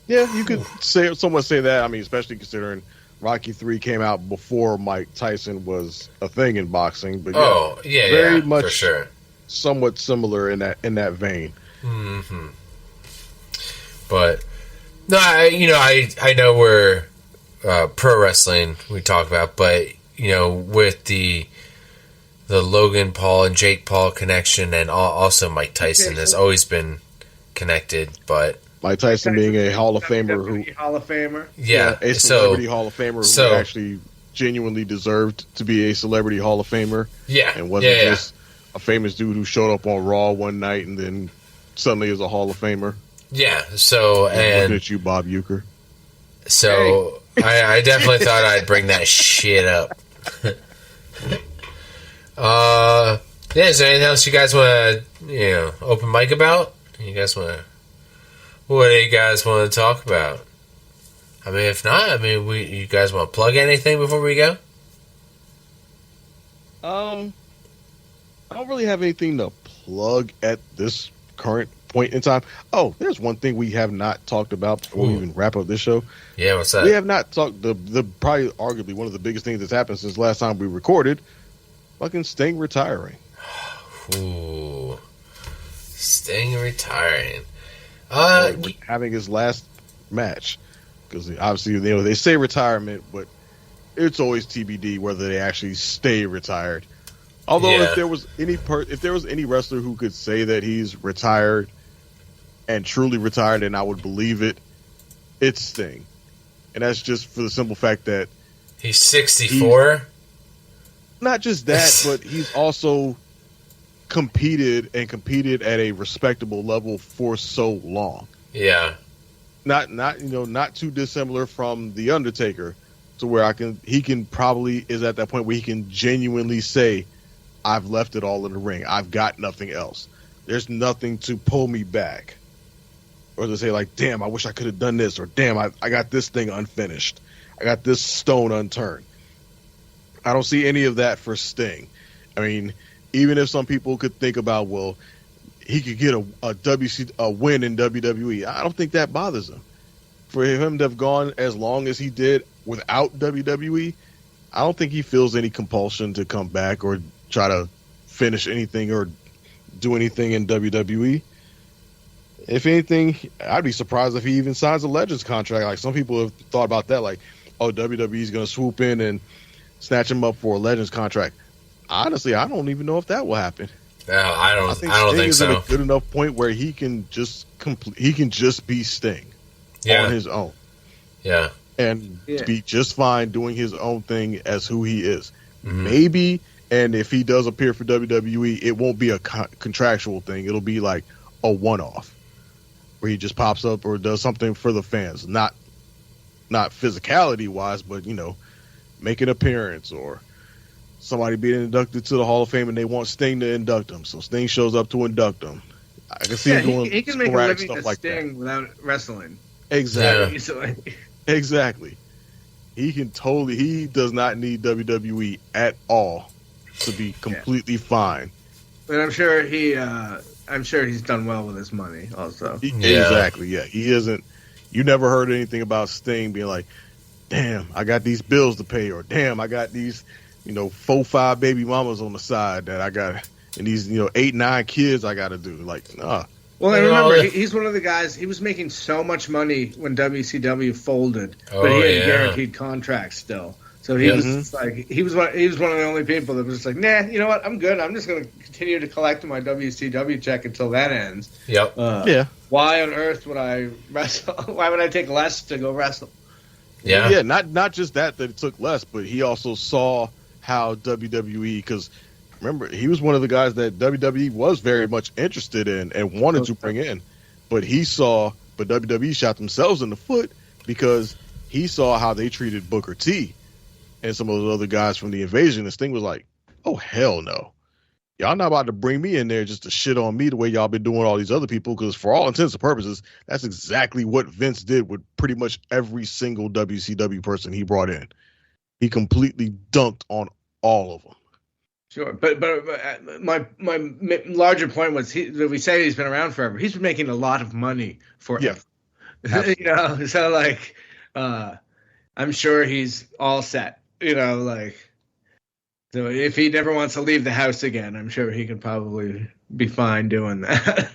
you could somewhat say that. I mean, especially considering Rocky 3 came out before Mike Tyson was a thing in boxing. But very much for sure. Somewhat similar in that vein. Mm-hmm. But no, I know we're pro wrestling we talk about, but with the Logan Paul and Jake Paul connection, and also Mike Tyson has always been connected, but Mike Tyson being a Hall of Famer a celebrity Hall of Famer who actually genuinely deserved to be a celebrity Hall of Famer. Yeah. And wasn't just a famous dude who showed up on Raw one night and then suddenly is a Hall of Famer. Yeah. So, and looking at you, Bob Uecker. So I definitely thought I'd bring that shit up. Is there anything else you guys want to, open mic about? What do you guys want to talk about? I mean, if not, you guys want to plug anything before we go? I don't really have anything to plug at this current point in time. Oh, there's one thing we have not talked about before we even wrap up this show. Yeah, what's that? We have not talked the probably arguably one of the biggest things that's happened since last time we recorded. Fucking Sting retiring. Ooh, Sting retiring. Having his last match, because obviously they say retirement, but it's always TBD whether they actually stay retired. Although if there was any wrestler who could say that he's retired and truly retired, and I would believe it, it's Sting, and that's just for the simple fact that he's 64. Not just that, but he's also competed at a respectable level for so long. Yeah. Not too dissimilar from The Undertaker, to where he can probably is at that point where he can genuinely say, I've left it all in the ring. I've got nothing else. There's nothing to pull me back. Or to say like, damn, I wish I could have done this, or damn, I got this thing unfinished. I got this stone unturned. I don't see any of that for Sting. I mean, even if some people could think about, well, he could get a win in WWE, I don't think that bothers him. For him to have gone as long as he did without WWE, I don't think he feels any compulsion to come back or try to finish anything or do anything in WWE. If anything, I'd be surprised if he even signs a Legends contract. Like some people have thought about that, like, oh, WWE's going to swoop in and snatch him up for a Legends contract. Honestly, I don't even know if that will happen. No, I don't think so. He's at a good enough point where he can just be Sting on his own. Yeah. And be just fine doing his own thing as who he is. Mm-hmm. Maybe, and if he does appear for WWE, it won't be a contractual thing. It'll be like a one-off where he just pops up or does something for the fans. Not physicality-wise, but, make an appearance, or somebody being inducted to the Hall of Fame and they want Sting to induct him. So Sting shows up to induct him. I can see him doing he can make a living as Sting without wrestling. Exactly. Yeah. Exactly. He does not need WWE at all to be completely fine. But I'm sure he's done well with his money also. Exactly, yeah. He isn't. You never heard anything about Sting being like, damn, I got these bills to pay, or damn, I got these, 4-5 baby mamas on the side that I got, and these, 8-9 kids I got to do. Like, nah. Well, and remember, he's one of the guys. He was making so much money when WCW folded, but he had a guaranteed contract still. So he was just like he was one of the only people that was just like, nah, you know what? I'm good. I'm just going to continue to collect my WCW check until that ends. Yep. Why on earth would I wrestle? Why would I take less to go wrestle? Yeah. Yeah. Not just that it took less, but he also saw how WWE, because remember, he was one of the guys that WWE was very much interested in and wanted to bring in. But WWE shot themselves in the foot because he saw how they treated Booker T and some of those other guys from the Invasion. And Sting was like, oh, hell no. y'all not about to bring me in there just to shit on me the way y'all been doing all these other people, because for all intents and purposes, that's exactly what Vince did with pretty much every single WCW person he brought in. He completely dunked on all of them. Sure, but my larger point was we say he's been around forever. He's been making a lot of money forever. Yeah. You know, so like, I'm sure he's all set. You know, like, so if he never wants to leave the house again, I'm sure he can probably be fine doing that.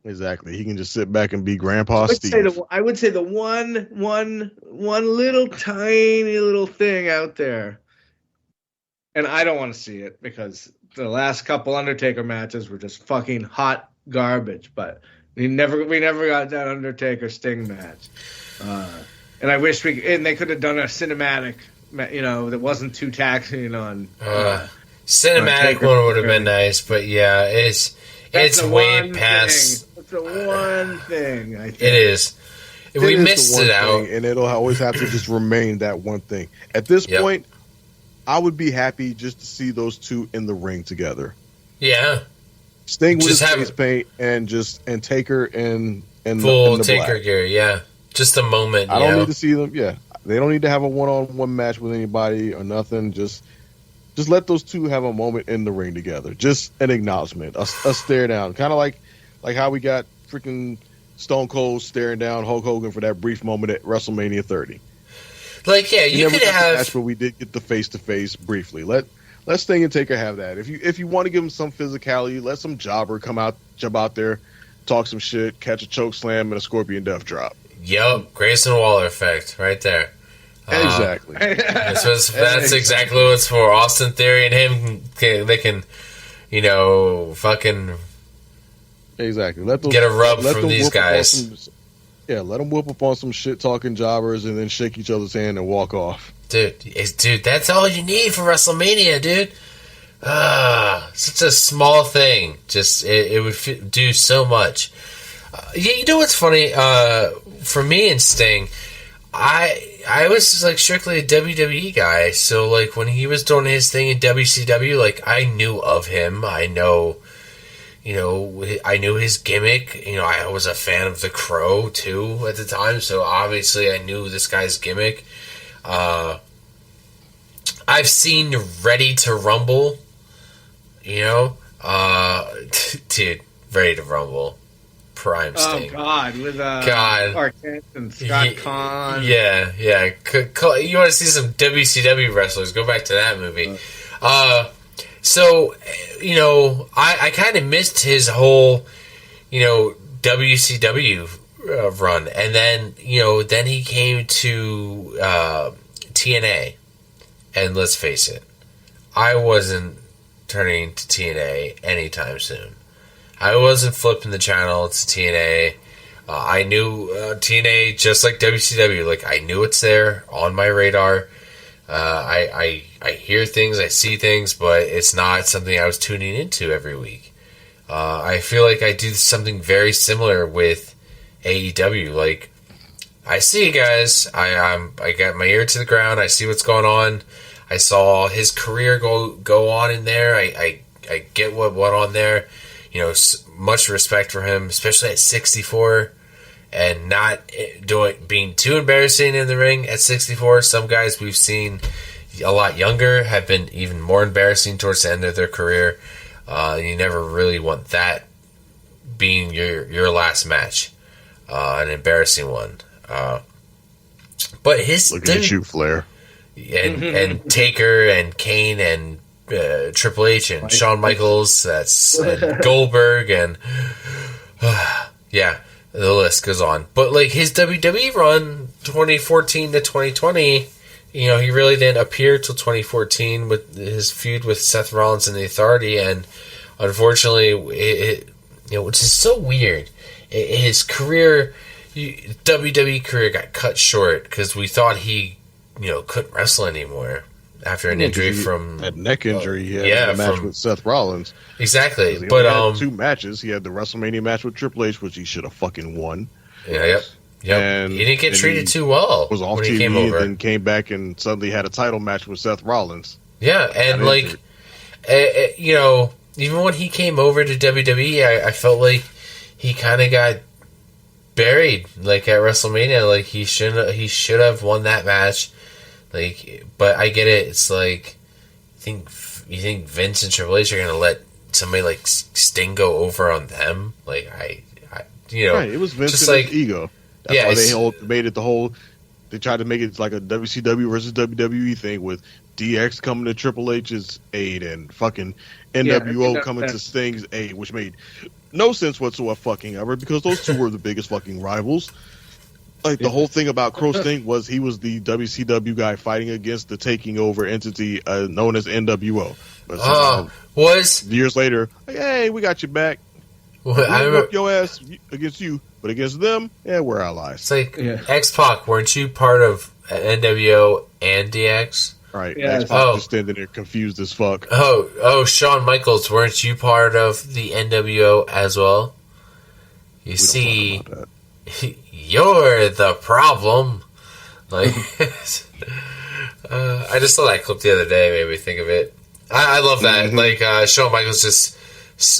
Exactly. He can just sit back and be Grandpa Steve. I would say the one little tiny little thing out there. And I don't want to see it because the last couple Undertaker matches were just fucking hot garbage. But we never got that Undertaker Sting match. And I wish they could have done a cinematic, you know, that wasn't too taxing on. Cinematic one would have been nice, but yeah, it's way past. That's the one thing. I think it is. We missed it out, and it'll always have to just remain that one thing. At this point, I would be happy just to see those two in the ring together. Yeah, Sting with his face paint and Taker and full the Taker black gear. Yeah, just a moment. I don't need to see them. Yeah, they don't need to have a one-on-one match with anybody or nothing. Just let those two have a moment in the ring together. Just an acknowledgement, a stare down, kind of like how we got freaking Stone Cold staring down Hulk Hogan for that brief moment at WrestleMania 30. Like, yeah, you could have. Match, but we did get the face-to-face briefly. Let Sting and Taker have that. If you want to give them some physicality, let some jump out there, talk some shit, catch a choke slam and a Scorpion Death Drop. Yep, Grayson Waller effect right there. Exactly. That's exactly what it's for. Austin Theory and him, they can, you know, fucking exactly. Get a rub from these guys. Let them whoop up on some shit-talking jobbers and then shake each other's hand and walk off. Dude, that's all you need for WrestleMania, dude. Such a small thing. Just, it would do so much. You know what's funny? For me and Sting, I was like strictly a WWE guy, so like when he was doing his thing in WCW, like I knew of him. I know, you know, I knew his gimmick. You know, I was a fan of the Crow too at the time, so obviously I knew this guy's gimmick. I've seen Ready to Rumble, you know, dude, Ready to Rumble. Prime Sting. Oh God, with Arquette and Scott Conn. Yeah. You want to see some WCW wrestlers? Go back to that movie. So, you know, I kind of missed his whole, you know, WCW run, and then then he came to TNA, and let's face it, I wasn't turning to TNA anytime soon. I wasn't flipping the channel to TNA. I knew TNA just like WCW. Like, I knew it's there on my radar. I hear things, I see things, but it's not something I was tuning into every week. I feel like I do something very similar with AEW. Like, I see you guys. I got my ear to the ground. I see what's going on. I saw his career go on in there. I get what went on there. You know, much respect for him, especially at 64, and not being too embarrassing in the ring at 64. Some guys we've seen a lot younger have been even more embarrassing towards the end of their career. You never really want that being your last match, an embarrassing one. But look at you, Flair, and Taker and Kane and Triple H and Shawn Michaels, and Goldberg, and yeah, the list goes on. But like his WWE run, 2014 to 2020, you know, he really didn't appear till 2014 with his feud with Seth Rollins and the Authority, and unfortunately, it which is so weird. His career, WWE career, got cut short because we thought he, couldn't wrestle anymore. After an injury from that neck injury, he had a match with Seth Rollins. Exactly, he but had 2 matches. He had the WrestleMania match with Triple H, which he should have fucking won. Yep. And he didn't get treated too well. Was off when TV he came over, and then came back and suddenly had a title match with Seth Rollins. Yeah, and even when he came over to WWE, I felt like he kind of got buried, like at WrestleMania. Like he should have won that match. Like, but I get it. It's like, you think Vince and Triple H are gonna let somebody like Sting go over on them? Like right, it was Vince just and like his ego. That's why they made it the whole. They tried to make it like a WCW versus WWE thing with DX coming to Triple H's aid and fucking NWO coming to Sting's aid, which made no sense whatsoever fucking ever, because those two were the biggest fucking rivals. Like, the whole thing about Crow Sting was he was the WCW guy fighting against the taking over entity known as NWO. But years later, like, hey, we got you back. Well, I whip your ass against you, but against them, we're allies. It's like X-Pac, weren't you part of NWO and DX? Right. Yeah, X-Pac just standing there confused as fuck. Oh, Shawn Michaels, weren't you part of the NWO as well? You see, you're the problem. Like, I just saw that clip the other day, made me think of it. I love that. Mm-hmm. Like, Shawn Michaels just,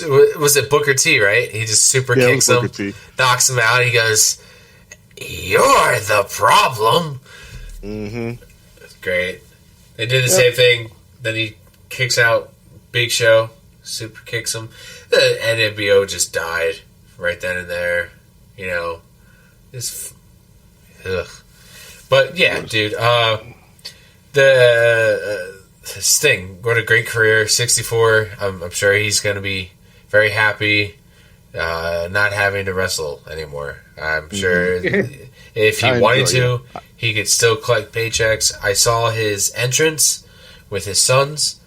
was it Booker T, right? He just super kicks him, knocks him out. He goes, you're the problem. Mm-hmm. That's great. They did the same thing. Then he kicks out Big Show, super kicks him. The NWO just died right then and there. You know, but yeah, dude. The Sting, what a great career. 64. I'm sure he's going to be very happy not having to wrestle anymore. I'm sure if he wanted to, he could still collect paychecks. I saw his entrance with his sons.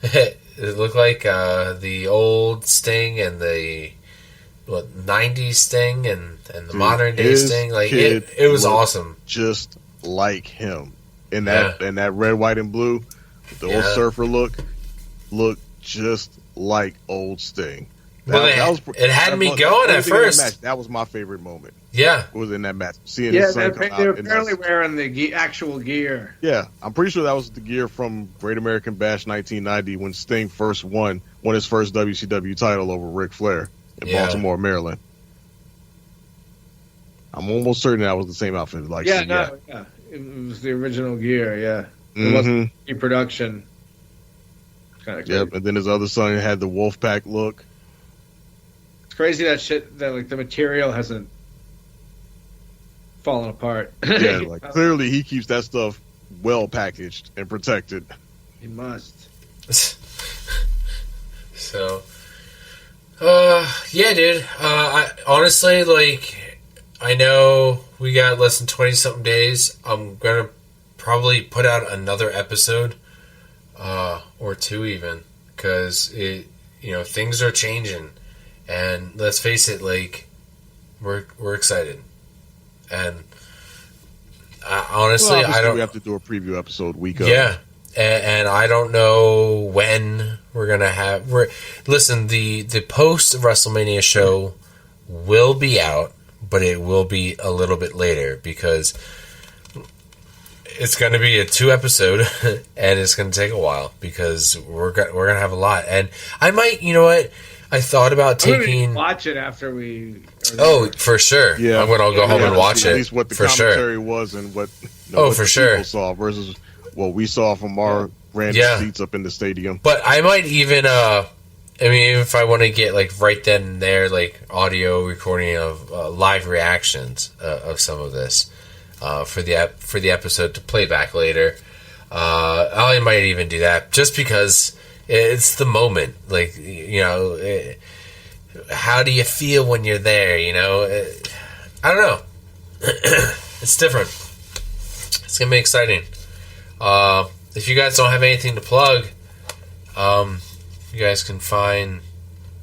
It looked like the old Sting and the 90s Sting and the modern day Sting. Like it was awesome. Just like him in that red, white, and blue, with the old surfer looked just like old Sting. It had me going at first. That was my favorite moment. Yeah, was in that match. Seeing his son come out. They were apparently wearing the actual gear. Yeah, I'm pretty sure that was the gear from Great American Bash 1990 when Sting first won his first WCW title over Ric Flair in Baltimore, Maryland. I'm almost certain that was the same outfit. It was the original gear. Yeah, it wasn't production. Kind of and then his other son had the Wolfpack look. It's crazy that like the material hasn't fallen apart. Yeah, like clearly he keeps that stuff well packaged and protected. He must. So, yeah, dude. I honestly, like, I know we got less than 20-something days. I'm gonna probably put out another episode, or two even, because things are changing, and let's face it, like, we're excited, and honestly, I don't. We have to do a preview episode week of. Yeah. And I don't know when we're gonna have. Listen, the post WrestleMania show will be out, but it will be a little bit later because it's going to be a 2-episode, and it's going to take a while because we're gonna have a lot. And I might, you know what? I thought about taking. Watch it after we. Oh, for sure. Yeah, I'm gonna go home and watch it. At least what the commentary was and what. What for sure. People saw versus what we saw from our random seats up in the stadium. But I might even, if I want to get, like, right then and there, like, audio recording of live reactions of some of this for the episode to play back later, I might even do that just because it's the moment. Like, how do you feel when you're there, I don't know. It's different. It's going to be exciting. If you guys don't have anything to plug, you guys can find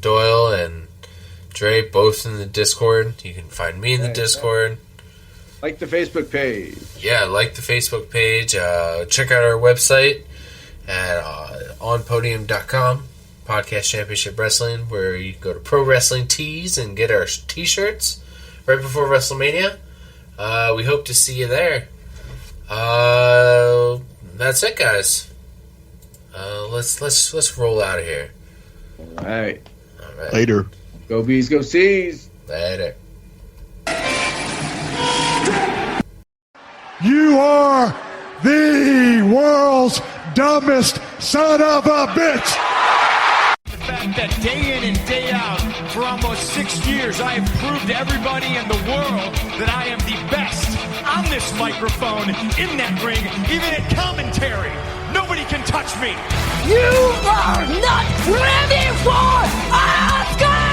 Doyle and Dre both in the Discord. You can find me in the Discord. Like the Facebook page. Yeah, like the Facebook page. Check out our website at onpodium.com, Podcast Championship Wrestling, where you can go to Pro Wrestling Tees and get our t-shirts right before WrestleMania. We hope to see you there. That's it, guys. Let's roll out of here. All right. All right. Later. Go Bees, go C's. Later. You are the world's dumbest son of a bitch. The fact that day in and day out, for almost 6 years, I have proved to everybody in the world that I am the best on this microphone, in that ring, even at commentary. Nobody can touch me. You are not ready for Oscar!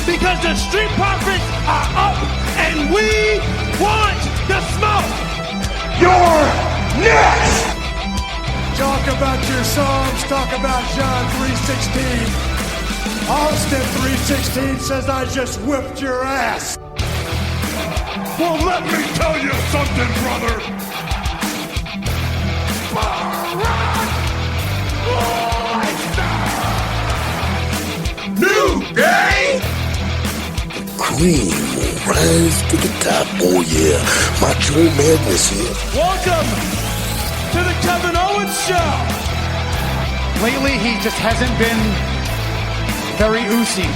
Because the Street Profits are up and we want the smoke. You're next. Talk about your songs. Talk about John 3:16. Austin 3:16 says I just whipped your ass. Well, let me tell you something, brother. Barack Lesnar. New Day. Cream will rise to the top. Oh yeah, Macho Madness here. Welcome to the Kevin Owens Show. Lately, he just hasn't been very oozy.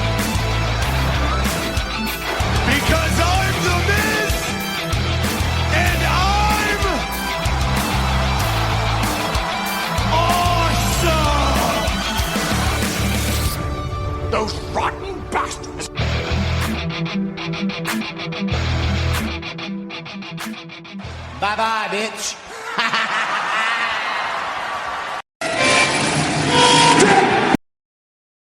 Because I'm the Miz, and I'm awesome. Those rotten bastards. Bye-bye, bitch.